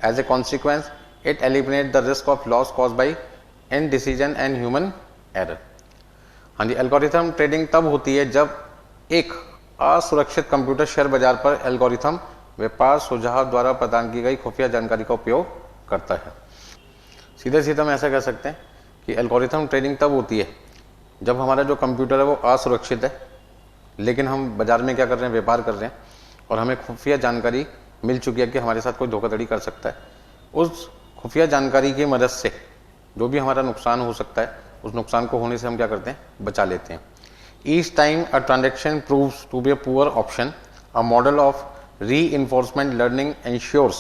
[SPEAKER 1] As a consequence, it eliminates the risk of loss caused by indecision and human error. हाँ जी, algorithm trading तब होती है जब एक असुरक्षित computer share बाजार पर algorithm व्यापार सुझाव द्वारा प्रदान की गई खुफिया जानकारी का उपयोग करता है। सीधे सीधे हम ऐसा कह सकते हैं कि एल्गोरिथम ट्रेडिंग तब होती है जब हमारा जो कंप्यूटर है वो असुरक्षित है, लेकिन हम बाजार में क्या कर रहे हैं, व्यापार कर रहे हैं, और हमें खुफिया जानकारी मिल चुकी है कि हमारे साथ कोई धोखाधड़ी कर सकता है। उस खुफिया जानकारी की मदद से जो भी हमारा नुकसान हो सकता है, उस नुकसान को होने से हम क्या करते हैं, बचा लेते हैं। Each time a transaction proves to be a poor option, a model of reinforcement learning ensures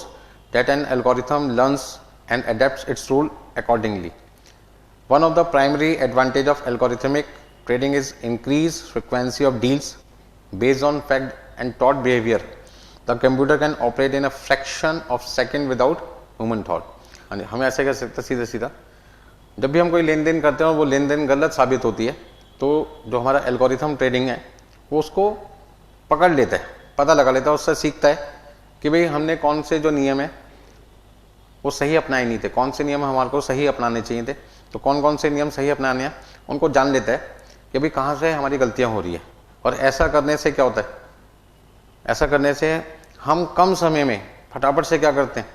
[SPEAKER 1] that an algorithm learns and adapts its rule accordingly. One of the primary advantage of algorithmic trading is increased frequency of deals based on fact and thought behavior. The computer can operate in a fraction of second without human thought. हम ऐसे कह सकते हैं सीधा सीधा, जब भी हम कोई लेन देन करते हैं और वो लेन देन गलत साबित होती है, तो जो हमारा एल्गोरिथम ट्रेडिंग है वो उसको पकड़ लेता है, पता लगा लेता है, उससे सीखता है कि भाई हमने कौन से जो नियम है वो सही अपनाए नहीं थे, कौन से नियम हमारे को सही अपनाने चाहिए थे, तो कौन कौन से नियम सही अपनाने हैं उनको जान लेता है कि भाई कहाँ से हमारी गलतियाँ हो रही है। और ऐसा करने से क्या होता है, ऐसा करने से हम कम समय में फटाफट से क्या करते हैं,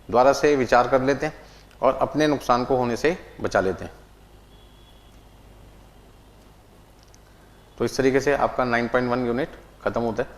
[SPEAKER 1] दोबारा से विचार कर लेते हैं और अपने नुकसान को होने से बचा लेते हैं। तो इस तरीके से आपका 9.1 यूनिट खत्म होता है।